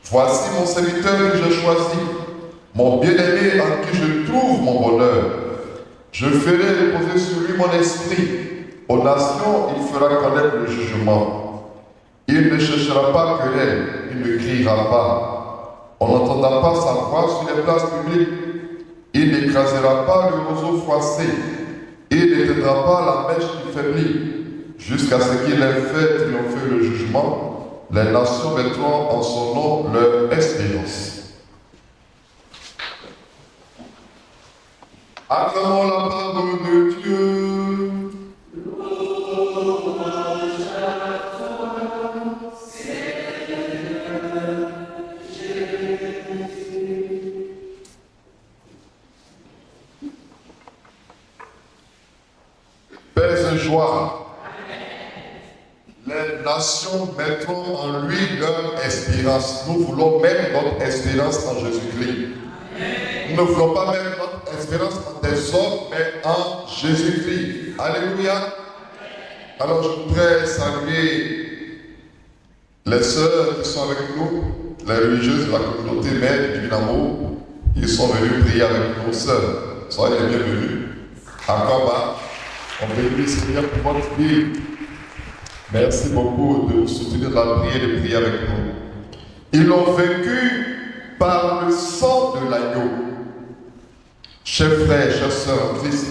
Voici mon serviteur que j'ai choisi, mon bien-aimé en qui je trouve mon bonheur. Je ferai reposer sur lui mon esprit, Aux nations, il fera connaître le jugement. Il ne cherchera pas querelle, il ne criera pas. On n'entendra pas sa voix sur les places publiques. Il n'écrasera pas le roseau froissé. Il n'éteindra pas la mèche qui faiblit. Jusqu'à ce qu'il ait fait triompher le jugement, les nations mettront en son nom leur espérance. Acclamons la parole de Dieu. Paix et joie. Les nations mettront en lui leur espérance. Nous voulons mettre notre espérance en Jésus-Christ. Nous ne voulons pas mettre notre espérance en des hommes, mais en Jésus-Christ. Alléluia. Alors je voudrais saluer les sœurs qui sont avec nous, les religieuses de la communauté mère du Dynamo, qui sont venus prier avec nos sœurs. Soyez les bienvenus. À Kaba, on bénit le Seigneur pour votre vie. Merci beaucoup de nous soutenir dans la prière et de prier avec nous. Ils l'ont vaincu par le sang de l'agneau. Chers frères, chers sœurs en Christ,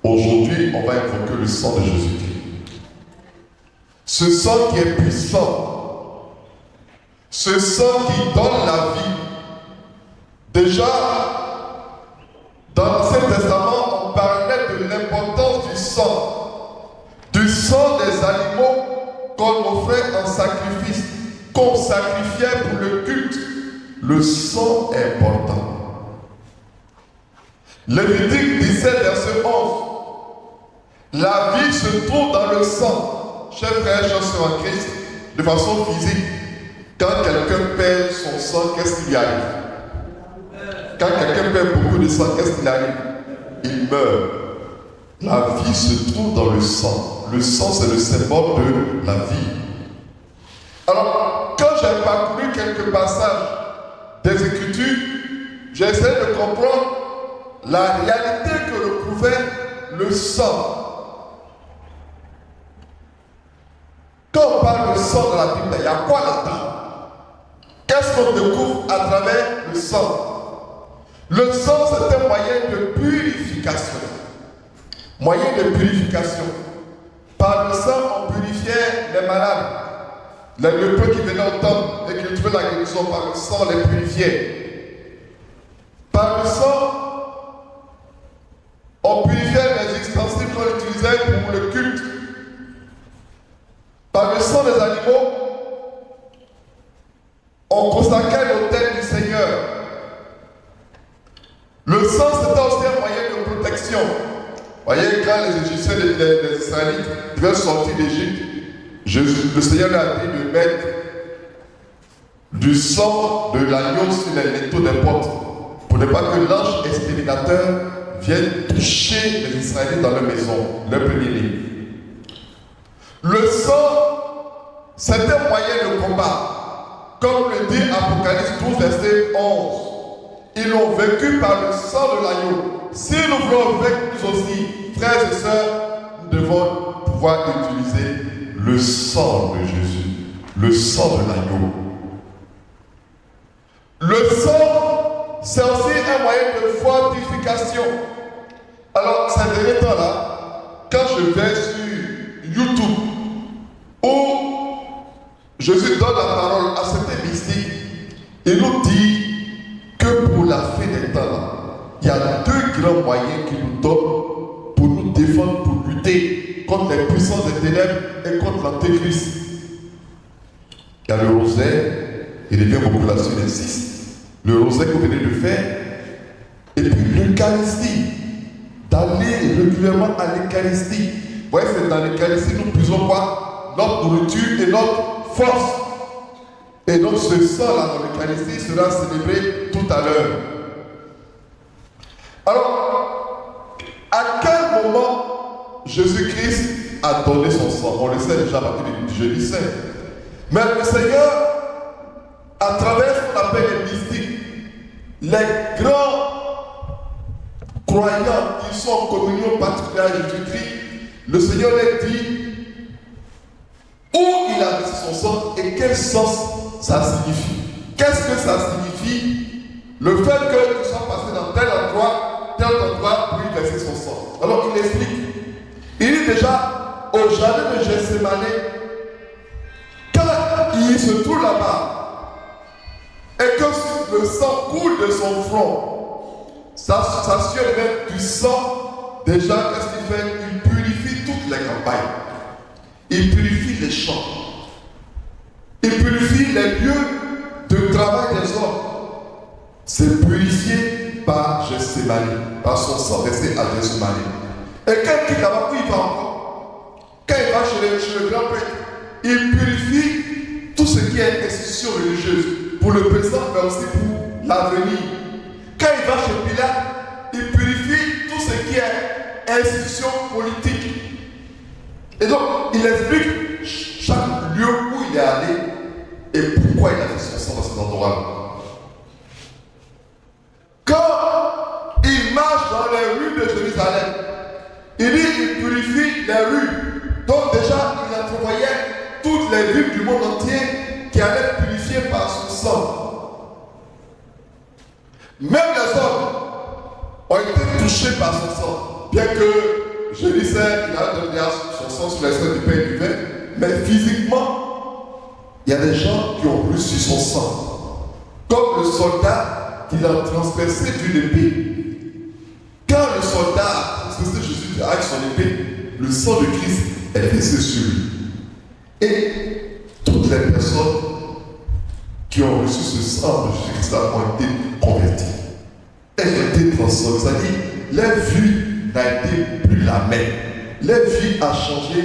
aujourd'hui, on va invoquer le sang de Jésus-Christ. Ce sang qui est puissant, ce sang qui donne la vie. Déjà, dans l'Ancien Testament, on parlait de l'importance du sang des animaux qu'on offrait en sacrifice, qu'on sacrifiait pour le culte. Le sang est important. Lévitique 17, verset 11. La vie se trouve dans le sang. Chers frères, chers sœurs en Christ, de façon physique, quand quelqu'un perd son sang, qu'est-ce qui lui arrive? Quand quelqu'un perd beaucoup de sang, qu'est-ce qui lui arrive? Il meurt. La vie se trouve dans le sang. Le sang, c'est le symbole de la vie. Alors, quand j'ai parcouru quelques passages des Écritures, j'ai essayé de comprendre la réalité que recouvrait le sang. Quand on parle de sang dans la Bible, il y a quoi là-dedans? Qu'est-ce qu'on découvre à travers le sang? Le sang, c'est un moyen de purification. Moyen de purification. Par le sang, on purifiait les malades. Les lépreux qui venaient au temple et qui trouvaient la guérison, par le sang, on les purifiait. Par le sang, on purifiait les ustensiles qu'on utilisait pour le culte. Par le sang des animaux, on consacrait l'autel du Seigneur. Le sang, c'était aussi un moyen de protection. Vous voyez, quand les Égyptiens, les Israélites veulent sortir d'Égypte, le Seigneur a dit de mettre du sang de l'agneau sur les linteaux des portes pour ne pas que l'ange exterminateur vienne toucher les Israélites dans leur maison, leur premier-né. Le sang, c'est un moyen de combat. Comme le dit Apocalypse 12, verset 11. Ils l'ont vaincu par le sang de l'agneau. Si nous voulons vaincre nous aussi, frères et sœurs, nous devons pouvoir utiliser le sang de Jésus, le sang de l'agneau. Le sang, c'est aussi un moyen de fortification. Alors, ces derniers temps-là, quand je vais sur YouTube, où Jésus donne la parole à cet mystique, il nous dit que pour la fin des temps, il y a deux grands moyens qu'il nous donne pour nous défendre, pour lutter contre les puissances des ténèbres et contre l'antéchrist. Il y a le rosaire, il revient beaucoup là-dessus, il insiste. Le rosaire que vous venez de faire, et puis l'Eucharistie, d'aller régulièrement à l'Eucharistie. Vous voyez, c'est dans l'Eucharistie nous puisons quoi? Notre nourriture et notre force. Et donc ce sang-là dans l'Eucharistie sera célébré tout à l'heure. Alors, à quel moment Jésus-Christ a donné son sang? On le sait déjà à partir du jeudi saint. Mais le Seigneur, à travers ce qu'on appelle les mystiques, les grands croyants qui sont en communion particulière à Jésus-Christ, le Seigneur leur dit où il a versé son sang et quel sens ça signifie. Qu'est-ce que ça signifie? Le fait qu'il soit passé dans tel endroit pour y verser son sang. Alors il explique. Il dit déjà au jardin de Gethsémani, quand il se trouve là-bas et que le sang coule de son front, sa sueur est du sang. Déjà, qu'est-ce qu'il fait? Il purifie toutes les campagnes. Il purifie les champs. Il purifie les lieux de travail des hommes. C'est purifié par Gethsémani, par son sang versé à Gethsémani. Et quand il quitte là-bas, où il va encore? Quand il va chez le grand prêtre, il purifie tout ce qui est institution religieuse, pour le présent, mais aussi pour l'avenir. Quand il va chez Pilate, il purifie tout ce qui est institution politique. Et donc, il explique chaque lieu où il est allé et pourquoi il a fait son sang dans cet endroit. Quand il marche dans les rues de Jérusalem, il dit qu'il purifie les rues. Donc déjà, il entrevoyait toutes les villes du monde entier qui allaient être purifiées par son sang. Même les hommes ont été touchés par son sang. Bien que je disais qu'il a donné son sang sur les scènes du pain et du vin, mais physiquement, il y a des gens qui ont reçu son sang. Comme le soldat qui l'a transpercé d'une épée. Quand le soldat a transpercé Jésus avec son épée, le sang de Christ est versé sur lui. Et toutes les personnes qui ont reçu ce sang de Jésus-Christ ont été converties. Elles ont été transformées. C'est-à-dire, leur vie n'a été plus la même. Leur vie a changé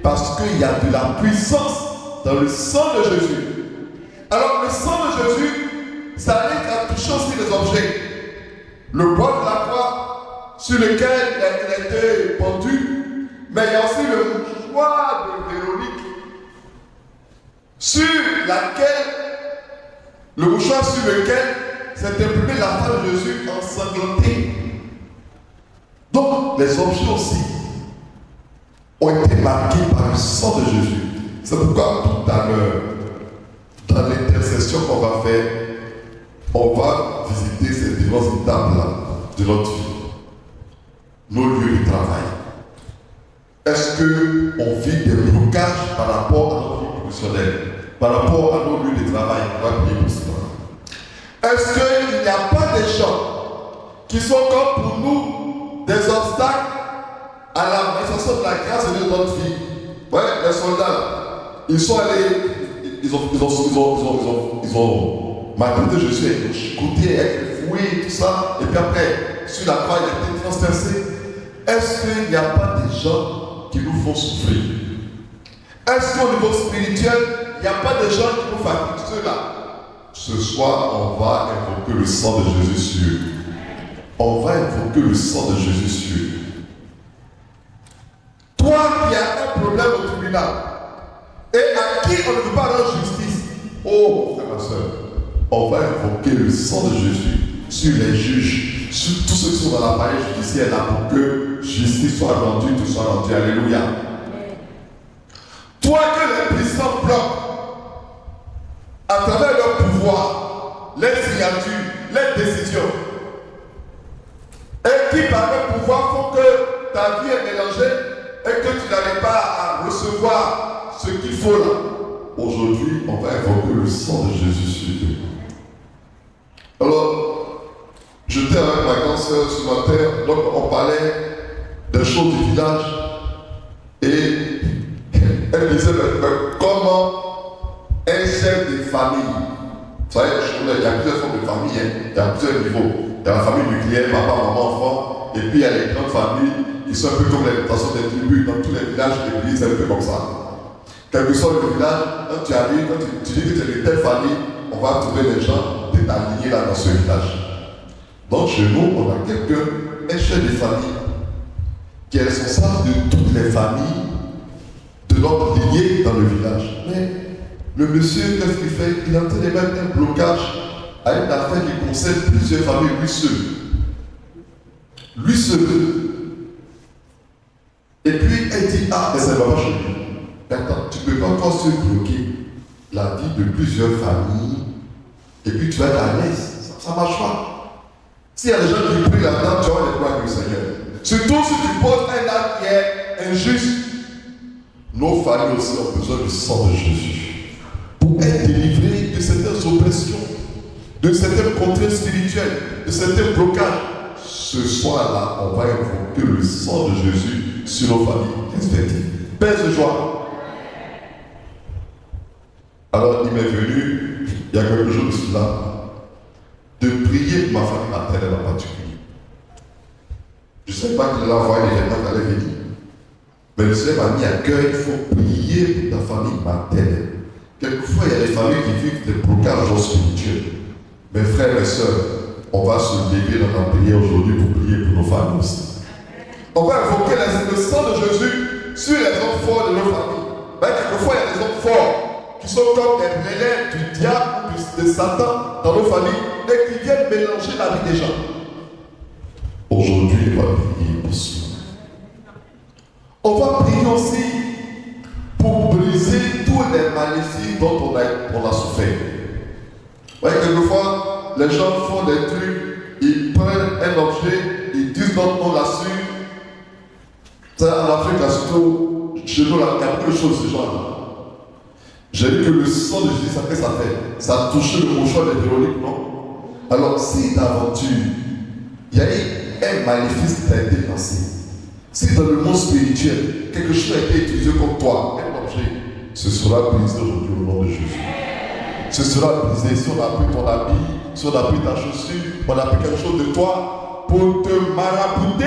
parce qu'il y a de la puissance dans le sang de Jésus. Alors, le sang de Jésus, ça allait à toucher aussi les objets. Le bois de la croix sur lequel il a été pendu, mais il y a aussi le mouchoir de Véronique sur lequel s'est imprimée la femme de Jésus ensanglantée. Donc, les objets aussi ont été marqués par le sang de Jésus. C'est pourquoi tout à l'heure, dans l'intercession qu'on va faire, on va visiter ces différentes étapes-là de notre vie. Nos lieux de travail. Est-ce qu'on vit des blocages par rapport à notre vie professionnelle, par rapport à nos lieux de travail? On va prier pour cela. Est-ce qu'il n'y a pas des gens qui sont comme pour nous des obstacles à la manifestation de la grâce de notre vie? Ouais, les soldats, ils sont allés, ils ont maltraité Jésus, ils ont chicoté, fouillé, tout ça, et puis après, sur la croix, il a été transpercé. Est-ce qu'il n'y a pas des gens qui nous font souffrir? Est-ce qu'au niveau spirituel, il n'y a pas des gens qui nous fatiguent cela? Ce soir, on va invoquer le sang de Jésus sur eux. On va invoquer le sang de Jésus sur eux. Toi qui as un problème au tribunal et à qui on ne veut pas rendre justice, oh frère, ma soeur, on va invoquer le sang de Jésus sur les juges, sur tous ceux qui sont dans l'appareil judiciaire là pour que justice soit rendue, tout soit rendu. Alléluia. Toi que les puissants bloquent à travers leur pouvoir, les signatures, les décisions, et qui par leur pouvoir font que ta vie est mélangée et que tu n'arrives pas à recevoir ce qu'il faut là. Aujourd'hui, on va invoquer le sang de Jésus sur eux. Alors, j'étais avec ma grande sœur ce matin, donc on parlait des choses du village et elle disait comment un chef de famille, vous savez, il y a plusieurs formes de famille, il y a plusieurs niveaux. Il y a la famille nucléaire, papa, maman, enfant, et puis il y a les grandes familles qui sont un peu comme les mutations des tribus dans tous les villages, l'église, c'est un peu comme ça. Quel que soit le village, quand tu arrives, quand tu dis que tu es de telle famille, on va trouver les gens de t'aligner là dans ce village. Donc chez nous, on a quelqu'un, un chef de famille, qui est responsable de toutes les familles de notre lignée dans le village. Mais le monsieur, qu'est-ce qu'il fait? Il est en train de mettre un blocage à une affaire qui concerne plusieurs familles, lui seul. Lui seul. Et puis, elle ah, mais ça ne va pas changer. Attends, tu ne peux pas encore se bloquer la vie de plusieurs familles et puis tu vas être à l'aise. Ça ne marche pas. S'il y a des gens qui prient là-dedans, tu vas les croire que le Seigneur. Surtout si tu poses un acte qui est injuste. Nos familles aussi ont besoin du sang de Jésus pour être délivrés de certaines oppressions, de certaines contraintes spirituelles, de certains blocages. Ce soir-là, on va invoquer le sang de Jésus sur nos familles respectives. Paix de joie. Alors, il m'est venu, il y a quelques jours de cela, de prier pour ma famille maternelle en particulier. Je ne sais pas qu'il allait envoyer les événements qui allaient venir. Mais le Seigneur m'a mis à cœur, il faut prier pour ta famille maternelle. Quelquefois, il y a des familles qui vivent des blocages spirituels. Mes frères et sœurs, on va se lever dans la prière aujourd'hui pour prier pour nos familles aussi. On va invoquer le sang de Jésus sur les hommes forts de nos familles. Mais quelquefois, il y a des hommes forts qui sont comme des relais du diable, de Satan dans nos familles et qui viennent mélanger la vie des gens. Aujourd'hui, on va prier pour cela. On va prier aussi pour briser tous les maléfices dont on a souffert. Vous voyez, quelquefois, les gens font des trucs, ils prennent un objet, ils disent notre nom là-dessus. En Afrique, là, surtout, chez nous, là, il y a beaucoup de choses, ces gens-là. J'ai dit que le sang de Jésus, ça fait sa tête. Ça a touché le mouchoir de Véronique, non? Alors, si d'aventure, il y a eu un maléfice qui t'a été lancé, si dans le monde spirituel, quelque chose a été utilisé contre toi, un objet, ce sera brisé aujourd'hui au nom de Jésus. Ce sera brisé si on a pris ton habit, si on a pris ta chaussure, on a pris quelque chose de toi pour te marabouter.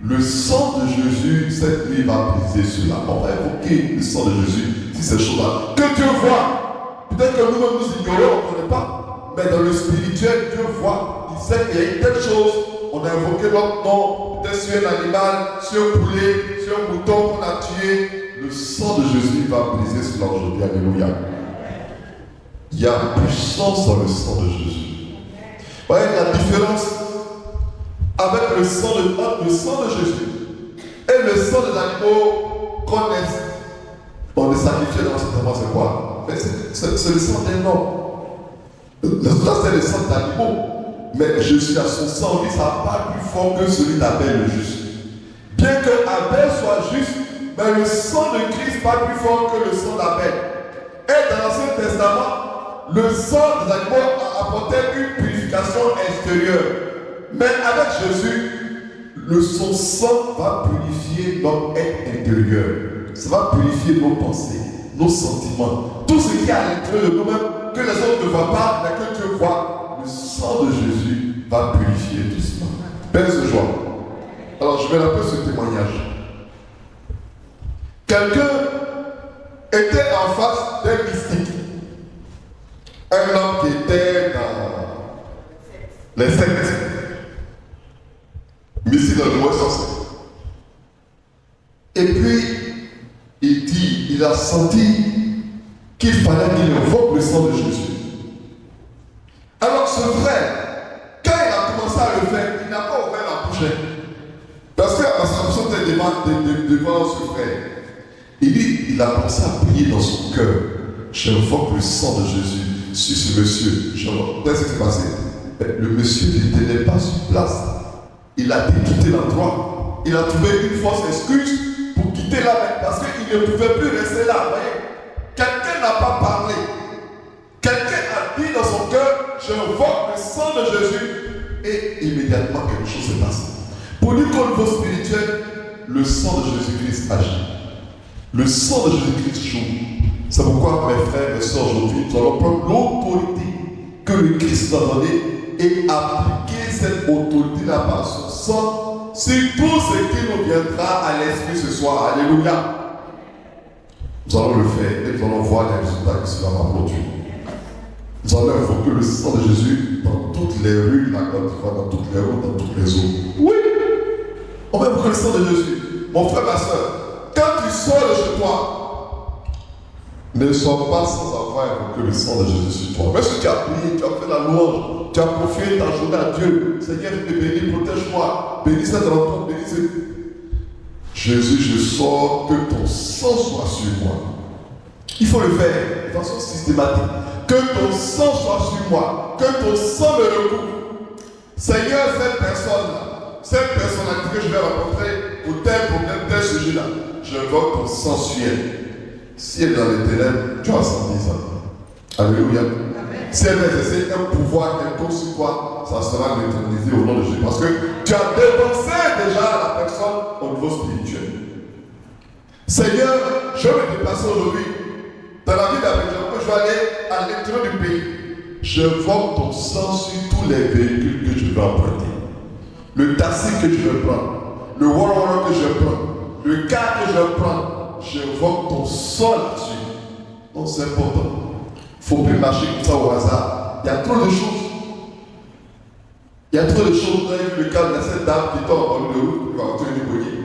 Le sang de Jésus, cette nuit, va briser cela. On va évoquer le sang de Jésus, si ces choses-là. Que Dieu voit. Peut-être que nous-mêmes nous ignorons, on ne connaît pas. Mais dans le spirituel, Dieu voit. Il sait qu'il y a une telle chose. On a invoqué notre nom, peut-être sur un animal, sur un poulet, sur un mouton qu'on a tué. Le sang de Jésus va briser cela aujourd'hui. Alléluia. Il y a puissance dans le sang de Jésus. Vous voyez la différence avec le sang de Jésus et le sang des animaux qu'on est sacrifié dans ce moment, c'est quoi? C'est le sang d'un homme. Là, c'est le sang d'animaux. Mais Jésus a son sang, lui, ça n'a pas plus fort que celui d'Abel le juste. Bien que Abel soit juste, mais le sang de Christ n'est pas plus fort que le sang d'Abel. Et dans l'Ancien Testament, le sang des animaux apportait une purification extérieure. Mais avec Jésus, son sang va purifier notre être intérieur. Ça va purifier nos pensées, nos sentiments. Tout ce qui est à l'intérieur de nous-mêmes, que les autres ne voient pas, mais que Dieu voit. Le sang de Jésus va purifier tout cela. Belle de joie. Alors je vais rappeler ce témoignage. Quelqu'un était en face d'un mystique. Un homme qui était dans les sectes. Mystique dans le mot essentiel. Et puis, il a senti qu'il fallait qu'il invoque le sang de Jésus. Alors ce frère, quand il a commencé à le faire, il n'a pas ouvert la bouche. Parce que la Samson était devant ce frère. Il a commencé à prier dans son cœur. J'invoque le sang de Jésus sur ce monsieur. Qu'est-ce qui s'est passé? Le monsieur ne tenait pas sur place. Il a quitté l'endroit. Il a trouvé une fausse excuse pour quitter là parce qu'il ne pouvait plus rester là. Voyez? Quelqu'un n'a pas parlé. Quelqu'un a dit dans son cœur, j'invoque le sang de Jésus. Et immédiatement quelque chose s'est passé. Pour dire qu'au niveau spirituel, le sang de Jésus-Christ agit. Le sang de Jésus-Christ joue. C'est pourquoi, mes frères et sœurs, aujourd'hui, nous allons prendre l'autorité que le Christ nous a donnée et appliquer cette autorité-là par son sang sur tout ce qui nous viendra à l'esprit ce soir. Alléluia. Nous allons le faire et nous allons voir les résultats que cela va produire. Nous allons invoquer le sang de Jésus dans toutes les rues de la Côte d'Ivoire, dans toutes les routes, dans toutes les eaux. Oui, on va invoquer le sang de Jésus. Mon frère, ma soeur, quand tu sors de chez toi, ne sois pas sans avoir invoqué le sang de Jésus sur toi. Même si tu as prié, tu as fait la louange, tu as confié ta journée à Dieu. Seigneur, je te bénis, protège-moi. Bénis cette rencontre, bénis cette... Jésus, je sors, que ton sang soit sur moi. Il faut le faire de façon systématique. Que ton sang soit sur moi, que ton sang me recouvre. Seigneur, cette personne-là que je vais rencontrer pour tel problème, tel sujet-là, j'invoque ton sang sur elle. Si elle est dans les ténèbres, tu vas sentir ça. Alléluia. Si elle va exercer un pouvoir quelconque sur toi, ça sera neutralisé au nom de Jésus. Parce que tu as dépensé déjà la personne au niveau spirituel. Seigneur, je vais me déplacer aujourd'hui dans la ville d'Abidjan, je vais aller à l'intérieur du pays. Je vois ton sang sur tous les véhicules que je vais emprunter. Le taxi que je vais prendre, le Walmart que je vais prendre, le car que je vais prendre, je vois ton sang là-dessus. Donc c'est important. Il ne faut plus marcher comme ça au hasard. Il y a trop de choses. Il y a trop de choses. Vous avez vu le cas de cette dame qui tombe en bord de route, qui va rentrer du collier.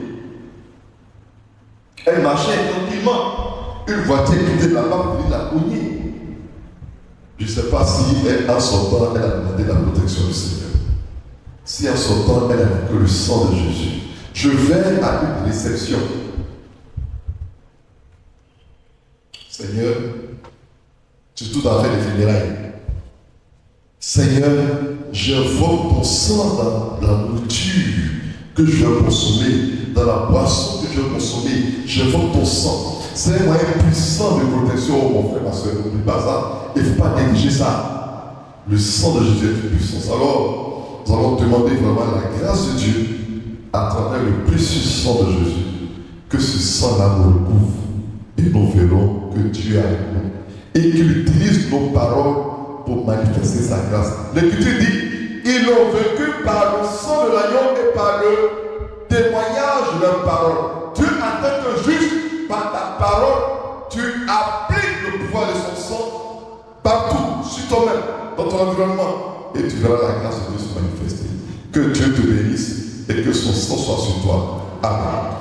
Elle marchait tranquillement. Une voiture qui était là-bas, elle l'a cognée. Je ne sais pas si en sortant, elle a demandé la protection du Seigneur. Si en sortant, elle a vu le sang de Jésus. Je vais à une réception. Seigneur, surtout dans les funérailles. Seigneur, j'invoque ton sang dans la nourriture que je vais consommer, dans la boisson que je vais consommer. J'invoque ton sang. C'est un moyen puissant de protection, mon frère, ma soeur. N'oublie pas ça. Il ne faut pas négliger ça. Le sang de Jésus est une puissance. Alors, nous allons demander vraiment la grâce de Dieu à travers le précieux sang de Jésus. Que ce sang-là nous recouvre. Et nous verrons que Dieu est avec nous. Et qu'il utilise nos paroles pour manifester sa grâce. L'Écriture dit, ils l'ont vaincu par le sang de l'agneau et par le témoignage de leur parole. Dieu attend que juste par ta parole, tu appliques le pouvoir de son sang partout, sur toi-même, dans ton environnement, et tu verras la grâce de Dieu se manifester. Que Dieu te bénisse et que son sang soit sur toi. Amen.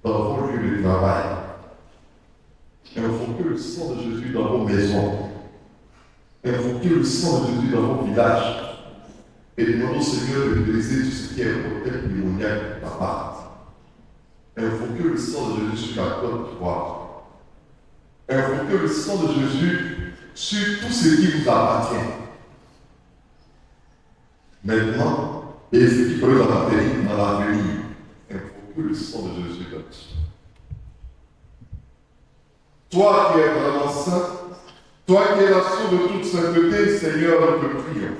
dans vos lieux de travail. Invoquez le sang de Jésus dans vos maisons. Invoquez le sang de Jésus dans vos villages. Et demandez au Seigneur de briser tout ce qui est hôtel démoniaque de ta part. Invoquez le sang de Jésus sur la côte d'Ivoire. Invoquez le sang de Jésus sur tout ce qui vous appartient. Maintenant, et ce qui peut vous appartenir dans l'avenir, invoquez le sang de Jésus là-dessus. Toi qui es vraiment saint, toi qui es la source de toute sainteté, Seigneur, nous te prions.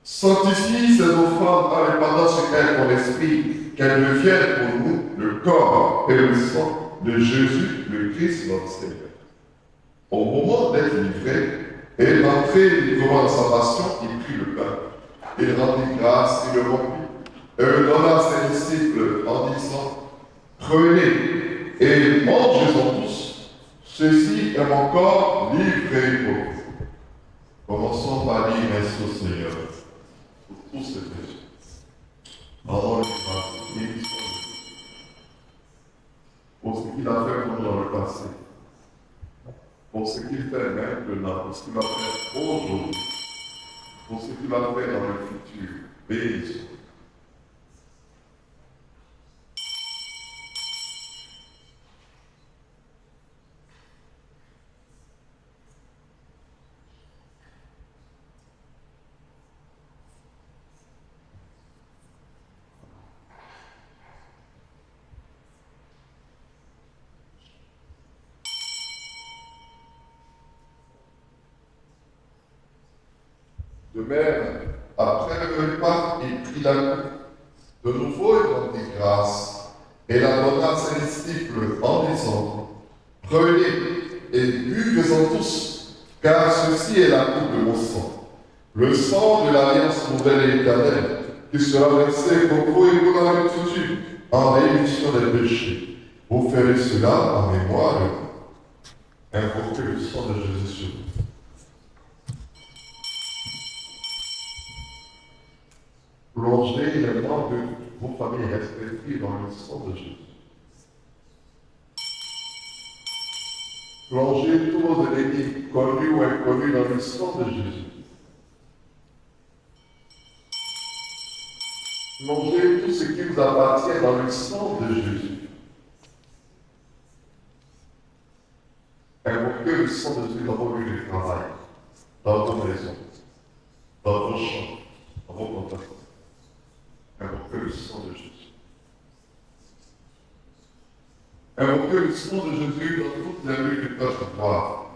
Sanctifie ces offrandes en répandant sur elles ton esprit, qu'elles deviennent pour nous le corps et le sang de Jésus, le Christ, notre Seigneur. Au moment d'être livré et d'entrer librement dans sa passion, il prit le pain. Il rendit grâce, il le rompit, et le donna à ses disciples en disant, prenez et mangez-en tous, ceci est mon corps livré pour vous. Commençons par dire merci au Seigneur pour tous ces péchés. Rendons le grâce pour ce qu'il a fait pour nous dans le passé, pour ce qu'il fait maintenant, pour ce qu'il va faire aujourd'hui, pour ce qu'il va faire dans le futur. Bénis. De même, après le repas, il prit la coupe. De nouveau, il rendit grâce et la donna à ses disciples en disant, prenez et buvez-en tous, car ceci est la coupe de mon sang, le sang de l'alliance nouvelle et éternelle, qui sera versé pour vous et pour la multitude en rémission des péchés. Vous ferez cela en mémoire de vous. Invoquez le sang de Jésus sur vous. Plongez les membres de vos familles respectives dans le sang de Jésus. Plongez tous vos ennemis, connus ou inconnus, dans le sang de Jésus. Plongez tout ce qui vous appartient dans le sang de Jésus. Invoquez le sang de Jésus dans vos lieux de travail, dans vos maisons, dans vos champs, dans vos contacts. Invoquez le sang de Jésus. Invoquez le sang de Jésus dans toutes les rues de notre gloire.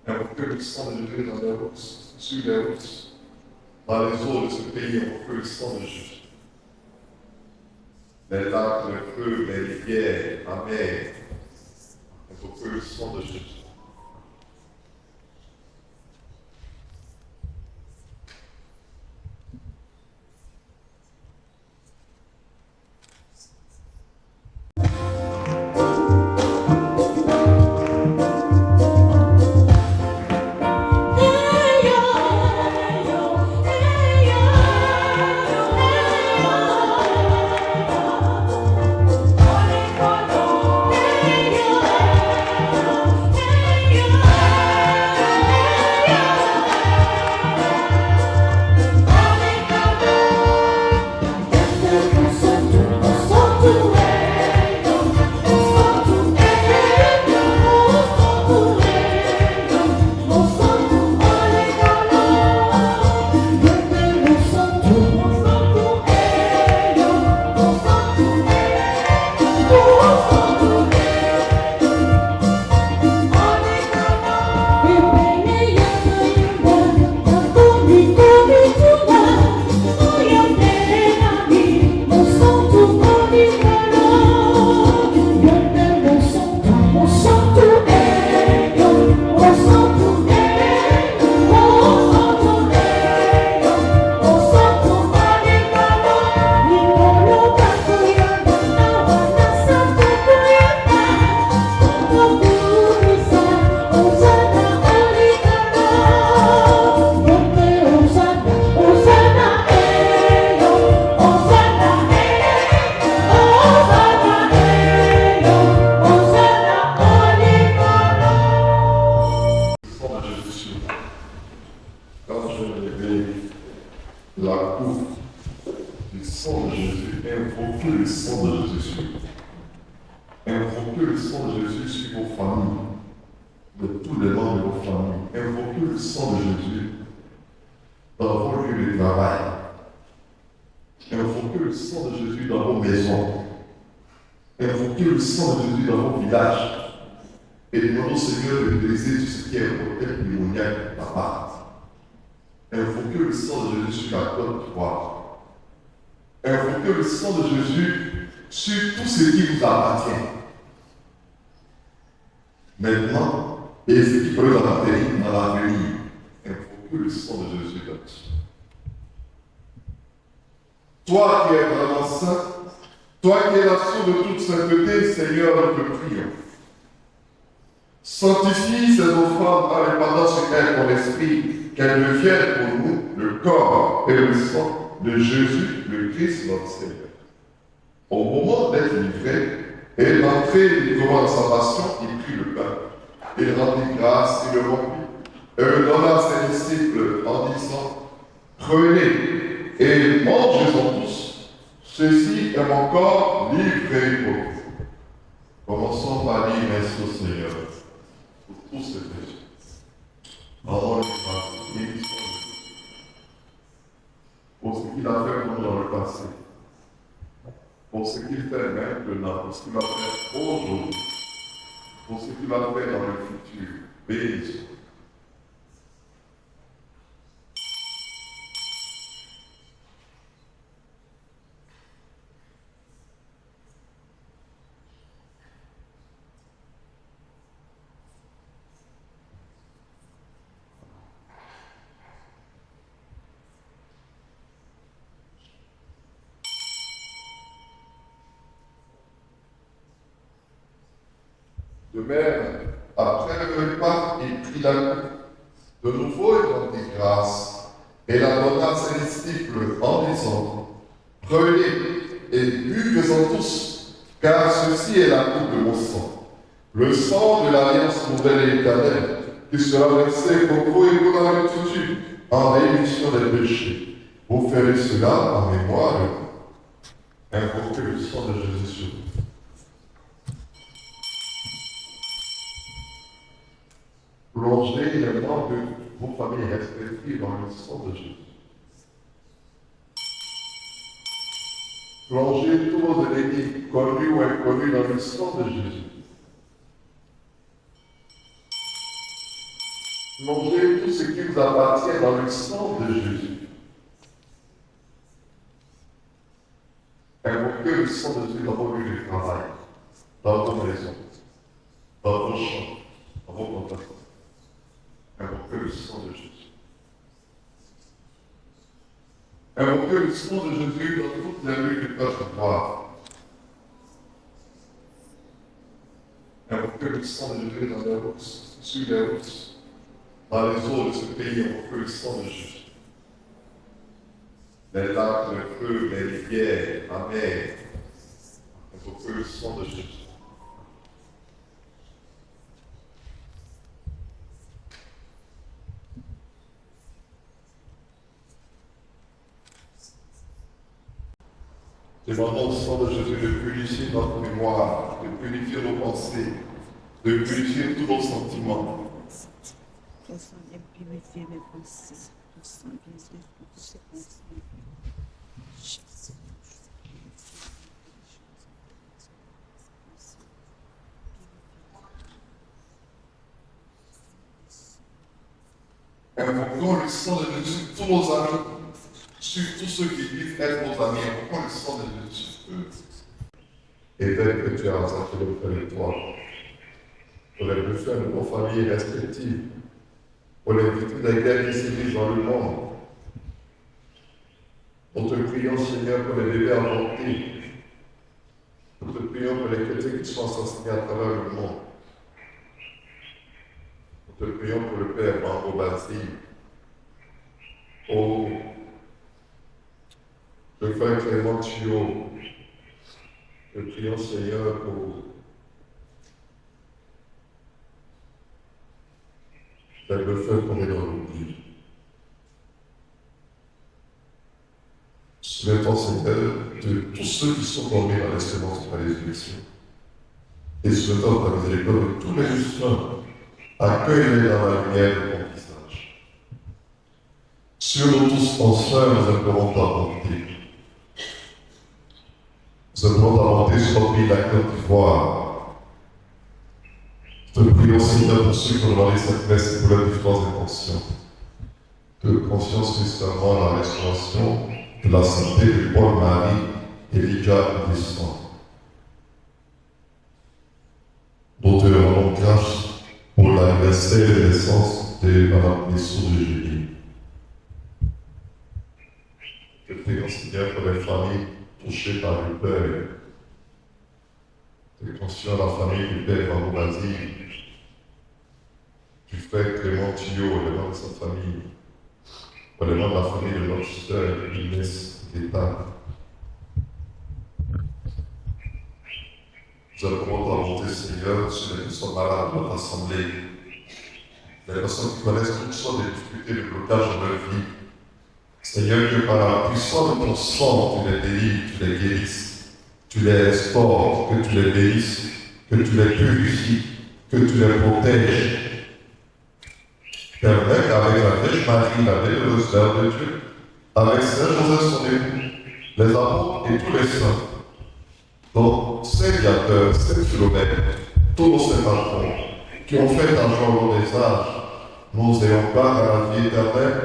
Invoquez le sang de Jésus dans les routes, sur les routes, dans les eaux de ce pays. Invoquez le sang de Jésus. Les lacs, les feux, les rivières, la mer. Invoquez le sang de Jésus. Hey, le sang de Jésus. Invoquez le sang de Jésus sur vos familles, de tous les membres de vos familles. Invoquez le sang de Jésus dans vos lieux de travail. Invoquez le sang de Jésus dans vos maisons. Invoquez le sang de Jésus dans vos villages. Et demandez au Seigneur de briser tout ce qui est protège démoniaque de ta part. Invoquez le sang de Jésus sur la côte d'Ivoire. Invoquez le sang de Jésus sur tout ce qui vous appartient. Maintenant, et ce qui peut vous appartenir dans l'avenir, invoquez le sang de Jésus là-dessus. Toi qui es vraiment saint, toi qui es la source de toute sainteté, Seigneur, nous te prions. Sanctifie ces offrandes en répandant sur elles ton esprit, qu'elles deviennent pour nous le corps et le sang de Jésus, le Christ, notre Seigneur. Au moment d'être livré et d'entrer librement dans sa passion, il prit le pain. Il rendit grâce, il le rompit, et le donna à ses disciples en disant, prenez et mangez-en tous. Ceci est mon corps livré pour vous. Commençons par dire merci au Seigneur pour tous ces péchés. Rendons le grâce, pour ce qu'il a fait pour nous dans le passé, pour ce qu'il fait maintenant, pour ce qu'il va faire aujourd'hui, pour ce qu'il va faire dans le futur. Bénis. De même, après le repas, il prit la coupe. De nouveau, il rendit grâce et la donna à ses disciples en disant, prenez et buvez-en tous, car ceci est la coupe de mon sang, le sang de l'alliance nouvelle et éternelle, qui sera versé pour vous et pour la multitude, en rémission des péchés. Vous ferez cela en mémoire de vous. Invoquez le sang de Jésus sur vous. Plongez les membres de vos familles respectives dans le sang de Jésus. Plongez tous vos ennemis, connus ou inconnus, dans le sang de Jésus. Plongez tout ce qui vous appartient dans le sang de Jésus. Invoquez le sang de Jésus dans vos lieux de travail, dans vos maisons, dans vos champs, dans vos contacts. Invoquez le sang de Jésus. Invoquez le sang de Jésus dans toutes les rues du Côte d'Ivoire. Invoquez le sang de Jésus dans les routes, sur les routes, dans les eaux de ce pays. Invoquez le sang de Jésus. Les lacs, les feux, les rivières, la mer. Invoquez le sang de Jésus. Demandons au sang de Jésus de purifier notre mémoire, de purifier nos pensées, de purifier tous nos sentiments. Que le sang vienne purifier mes pensées, que le sang vienne purifier toutes ces pensées. Invoquons le sang de Jésus sur tous nos amis, sur tous ceux qui disent être nos amis. Invoquons le sang de Jésus sur eux. Évêque que tu as enseigné auprès de toi, pour les besoins de nos familles respectives, pour les victimes des guerres qui sévissent dans le monde. Nous te prions, Seigneur, pour les bébés avortés. Nous te prions pour les chrétiens qui sont assassinés à travers le monde. Nous te prions pour le Père Marco Basile. Oh, le Frère Clément Thio. Nous te prions, Seigneur, pour le feu tombé dans l'oubli. Soumettons toi, Seigneur, de tous ceux qui sont formés dans l'espérance de la résurrection. Et souhaitant ta miséricorde de tous les justements, accueille-les dans la lumière de ton visage. Sur nous tous ensemble, nous implorons ta bonté. Nous implorons ta bonté sur notre pays, la Côte d'Ivoire. Te prions, Seigneur, pour ceux qui ont demandé cette messe et pour leurs différentes intentions. De conscience spécialement la restauration de la santé de Paul-Marie et Lydia Augustin. Nous te rendons grâce pour l'anniversaire de naissance de Mme Messou de Julie. Te prions, Seigneur, pour les familles touchées par le deuil. Te conscient la famille du père Maroubazzi, du frère Clément Thillot et le nom de sa famille, pour le nom de la famille de notre sœur Inès d'État. Nous allons ta bonté, Seigneur, sur les personnes malades de notre assemblée, les personnes qui connaissent toutes sortes de difficultés, de blocages dans leur vie. Seigneur, que par la puissance de ton sang, tu les délivres, tu les guérisses, tu les restaures, que tu les bénisses, que tu les purifies, que tu les protèges. Permets qu'avec la Vierge Marie, la bienheureuse Mère de Dieu, avec Saint Joseph son époux, les apôtres et tous les saints, donc ces médiateurs, ces philomètres, tous nos saints patrons, qui ont fait un jour au long des âges, nous ayons part à la vie éternelle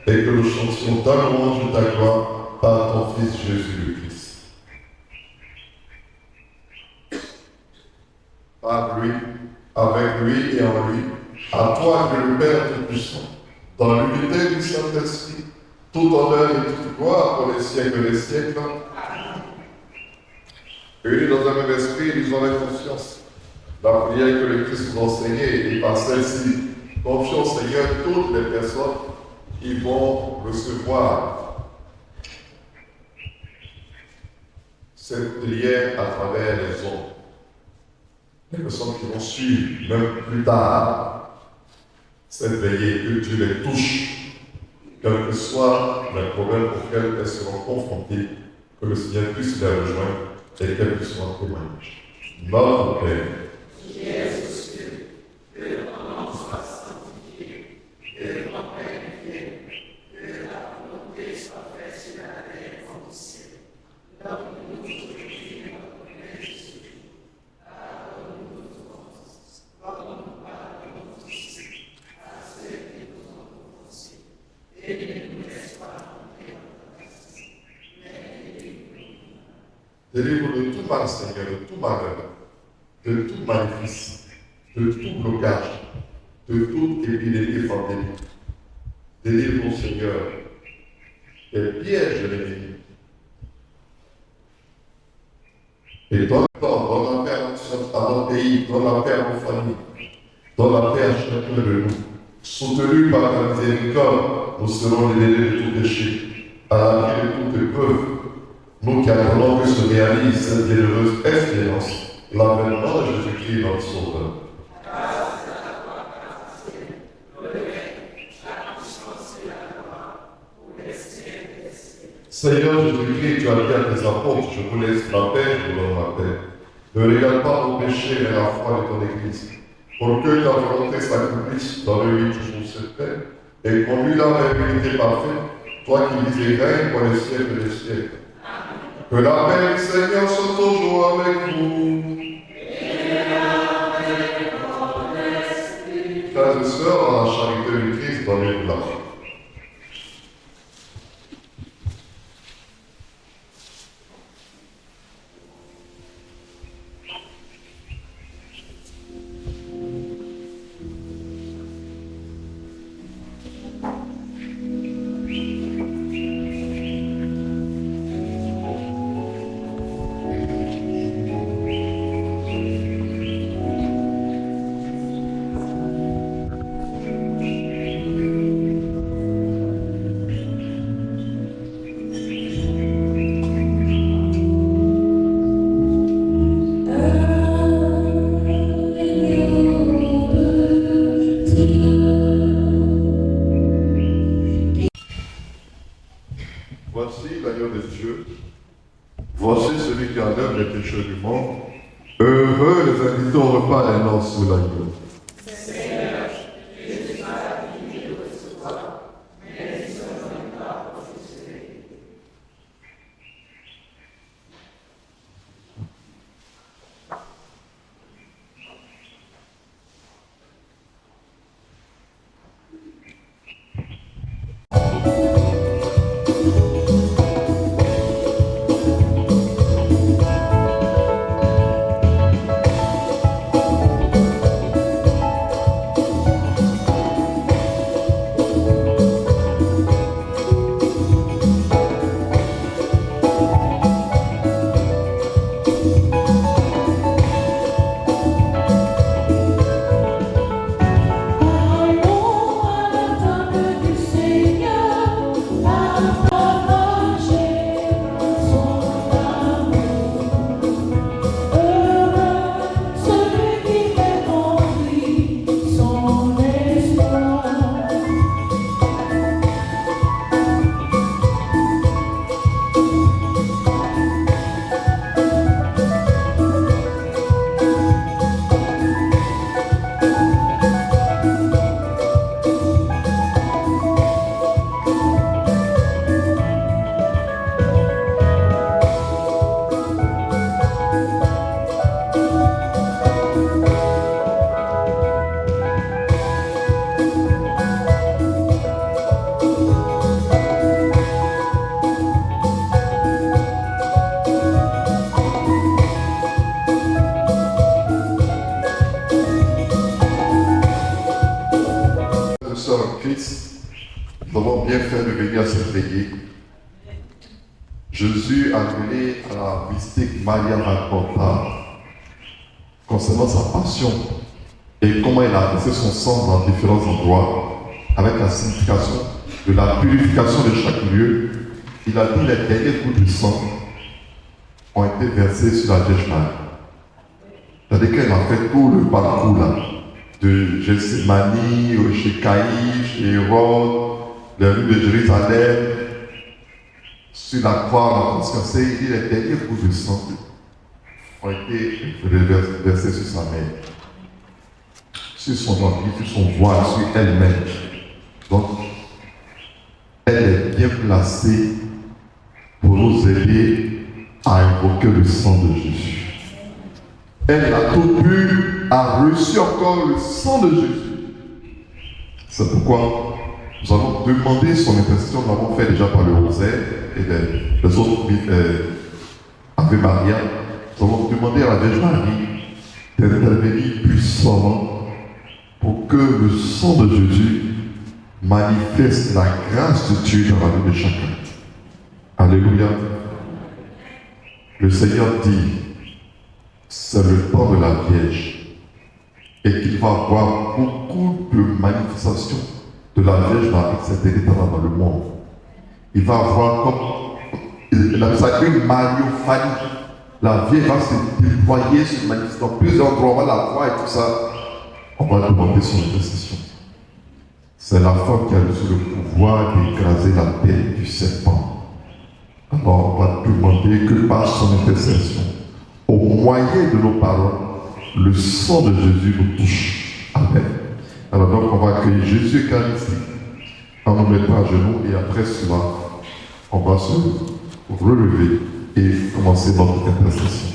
et que nous chantions ta louange de ta gloire par ton Fils Jésus le Christ. Par lui, avec lui et en lui, à toi que le Père Tout-Puissant, dans l'unité du Saint-Esprit, tout honneur et toute gloire pour les siècles des siècles. Unis dans un même esprit, disons avec confiance la prière que le Christ nous enseignait et par celle-ci, confions Seigneur toutes les personnes qui vont recevoir cette prière à travers les ondes. Les personnes qui vont suivre, même plus tard, cette veillée, que Dieu les touche, quel que soit le problème auquel elles seront confrontées, que le Seigneur puisse les rejoindre et qu'elles puissent en témoigner. Notre Père, qui es aux cieux, que ton nom soit sanctifié, que ton règne vienne, que la volonté soit faite sur la terre comme au ciel. Donne-nous aujourd'hui notre pain Jésus. Pardonne-nous nos offenses, comme nous pardonnons aussi à ceux qui nous ont offensés. Et ne nous laisse pas entrer en tentation, mais délivre-nous. délivre de tout mal, Seigneur, de tout malheur, de tout maléfice, de tout blocage, de toute épidémie et pandémie. Délivre-nous, Seigneur, des pièges de l'ennemi. Et donne la paix à notre pays, donne la paix à nos familles, donne la paix à chacun de nous. Soutenus par ta miséricorde, nous serons libérés de tout péché, à l'abri de toute épreuve. Nous qui attendons que se réalise cette bienheureuse espérance, l'avènement de Jésus-Christ, notre Sauveur. Seigneur Jésus-Christ, tu as dit à tes apôtres, je vous laisse la paix, je vous donne la paix. Ne regarde pas nos péchés, mais la foi de ton Église, pour que ta volonté s'accomplisse dans le lit toujours cette paix, et conduis-la vers l'unité parfaite, toi qui vis et règnes pour les siècles des siècles. Que la paix du Seigneur soit toujours avec vous. Frères et sœurs, dans la charité du Christ, donnez-nous la paix. pécheurs du monde. Heureux les invités au repas des noces sous l'agneau. Seigneur, Jésus m'a digne de recevoir, mais ils sont même pas refusés. Nous avons bien fait de venir à cette veillée. Jésus a donné à la mystique Maria Magdalena concernant sa passion et comment il a versé son sang dans différents endroits avec la signification de la purification de chaque lieu. Il a dit les derniers gouttes de sang ont été versés sur la Vierge Marie. C'est-à-dire qu'elle a fait tout le parcours là, de Gethsémani, chez Caïn, chez Hérode, les rues de Jérusalem, sur la croix, on a conscience, il dit les derniers coups de sang ont été versés sur sa mère, sur son habit, sur son voile, sur elle-même. Donc, elle est bien placée pour nous aider à invoquer le sang de Jésus. Elle a tout pu, a reçu encore le sang de Jésus. C'est pourquoi nous allons demander son intercession. Nous l'avons fait déjà par le rosaire et les autres Ave Maria. Nous allons demander à la Vierge Marie d'intervenir puissamment pour que le sang de Jésus manifeste la grâce de Dieu dans la vie de chacun. Alléluia. Le Seigneur dit, c'est le temps de la Vierge et qu'il va avoir beaucoup de manifestations de la Vierge Marie cette année dans le monde. Il va avoir comme il a une mariophonie. La Vierge va se déployer, se manifester dans plusieurs endroits, on va la voir et tout ça. On va demander son intercession. C'est la femme qui a reçu le pouvoir d'écraser la tête du serpent. Alors on va demander que par son intercession, au moyen de nos paroles, le sang de Jésus nous touche. Amen. Alors donc on va accueillir Jésus Eucharistique en nous mettant à genoux et après cela, on va se relever et commencer notre intercession.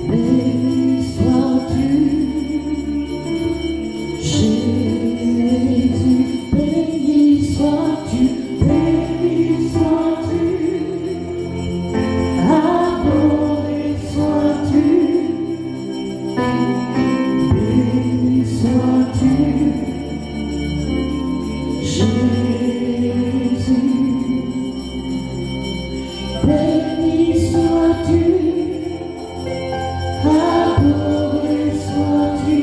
Béni sois-tu, Jésus, béni sois-tu, béni sois-tu, adoré sois-tu, béni sois-tu, Jésus, béni sois-tu. Adoré sois-tu,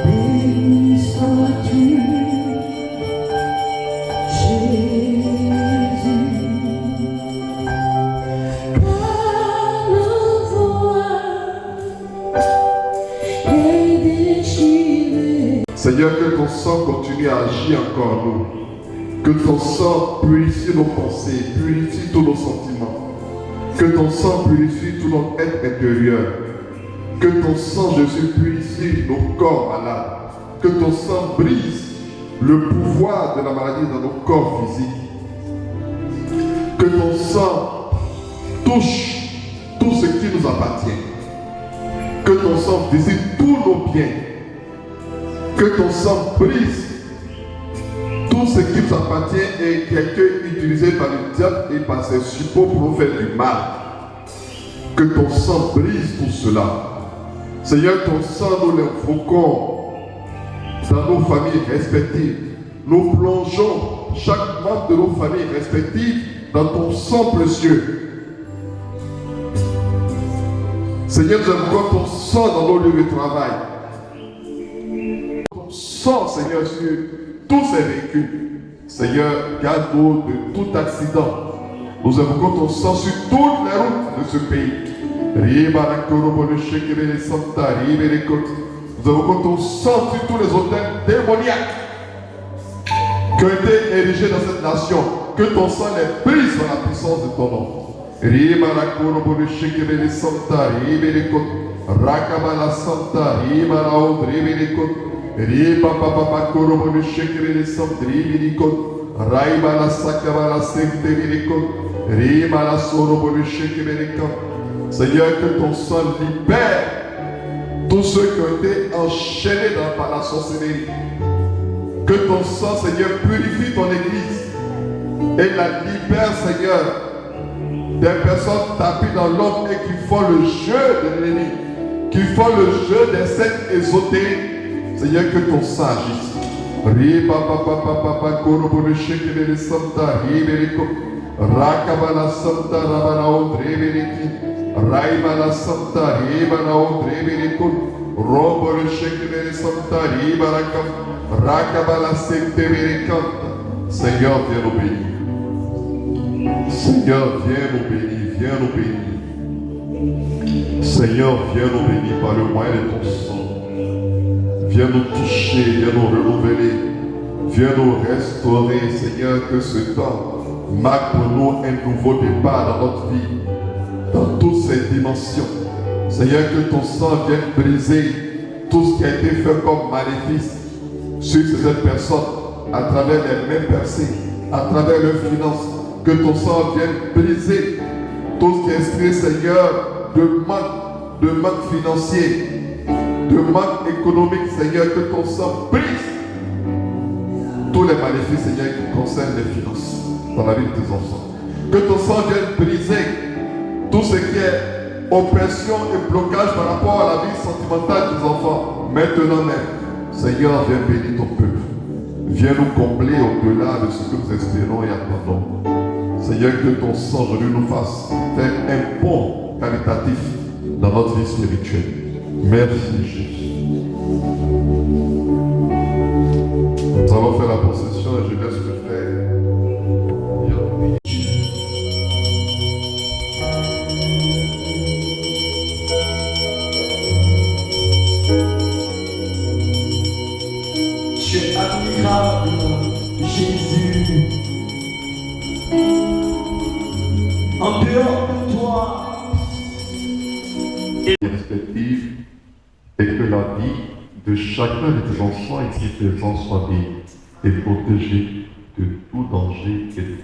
béni sois-tu, Jésus. Par le voile est déchiré. Seigneur, que ton sang continue à agir encore en nous. Que ton sang purifie nos pensées, purifie tous nos sentiments. Que ton sang purifie tout notre être intérieur. Que ton sang, Jésus, purifie nos corps malades. Que ton sang brise le pouvoir de la maladie dans nos corps physiques. Que ton sang touche tout ce qui nous appartient. Que ton sang visite tous nos biens. Que ton sang brise tout ce qui nous appartient et qui a été utilisé par le diable et par ses suppôts pour nous faire du mal. Que ton sang brise tout cela. Seigneur, ton sang, nous l'invoquons dans nos familles respectives. Nous plongeons chaque membre de nos familles respectives dans ton sang précieux. Seigneur, nous invoquons ton sang dans nos lieux de travail. Ton sang, Seigneur, sur tous ces véhicules. Seigneur, garde-nous de tout accident. Nous invoquons ton sang sur toutes les routes de ce pays. Nous invoquons ton sang sur tous les hôtels démoniaques qui ont été érigés dans cette nation. Que ton sang les brise par la puissance de ton nom. Rakabala Santa, Ribara Odribinicot, Riba Papa Korobo Shekere Sandribinicot, Raibala Sakabala Sektevinicot, Riba la Sorobo Shekere. Seigneur, que ton sang libère tous ceux qui ont été enchaînés par la sorcellerie. Que ton sang, Seigneur, purifie ton église et la libère, Seigneur, des personnes tapées dans l'homme et qui font le jeu de l'ennemi, qui font le jeu des sectes ésotériques. Seigneur, que ton sang agisse. Riba papa papa korobo shekele santa riberiko rakabala santa rabana odreberiki raibala santa ribana odreberiko robo shekele santa ribarakam rakabala sekteberikam. Seigneur, viens nous bénir. Seigneur, viens nous bénir, viens nous bénir. Seigneur, viens nous bénir par le moyen de ton sang. Viens nous toucher, viens nous renouveler, viens nous restaurer. Seigneur, que ce temps marque pour nous un nouveau départ dans notre vie, dans toutes ces dimensions. Seigneur, que ton sang vienne briser tout ce qui a été fait comme maléfice sur ces personnes, à travers les mêmes percées, à travers leurs finances. Que ton sang vienne briser tout ce qui est esprit, Seigneur, de manque financier, de manque économique, Seigneur. Que ton sang brise tous les maléfices, Seigneur, qui concernent les finances dans la vie de tes enfants. Que ton sang vienne briser tout ce qui est oppression et blocage par rapport à la vie sentimentale des enfants. Maintenant même, Seigneur, viens bénir ton peuple. Viens nous combler au-delà de ce que nous espérons et attendons. Seigneur, que ton sang aujourd'hui nous fasse faire un pont qualitatif dans notre vie spirituelle. Merci Jésus. Nous allons faire la procession et je laisse le frère. Tu es admirable, Jésus. En dehors de toi, respective et que la vie de chacun de tes enfants ici présents soit bénie et protégée de tout danger et de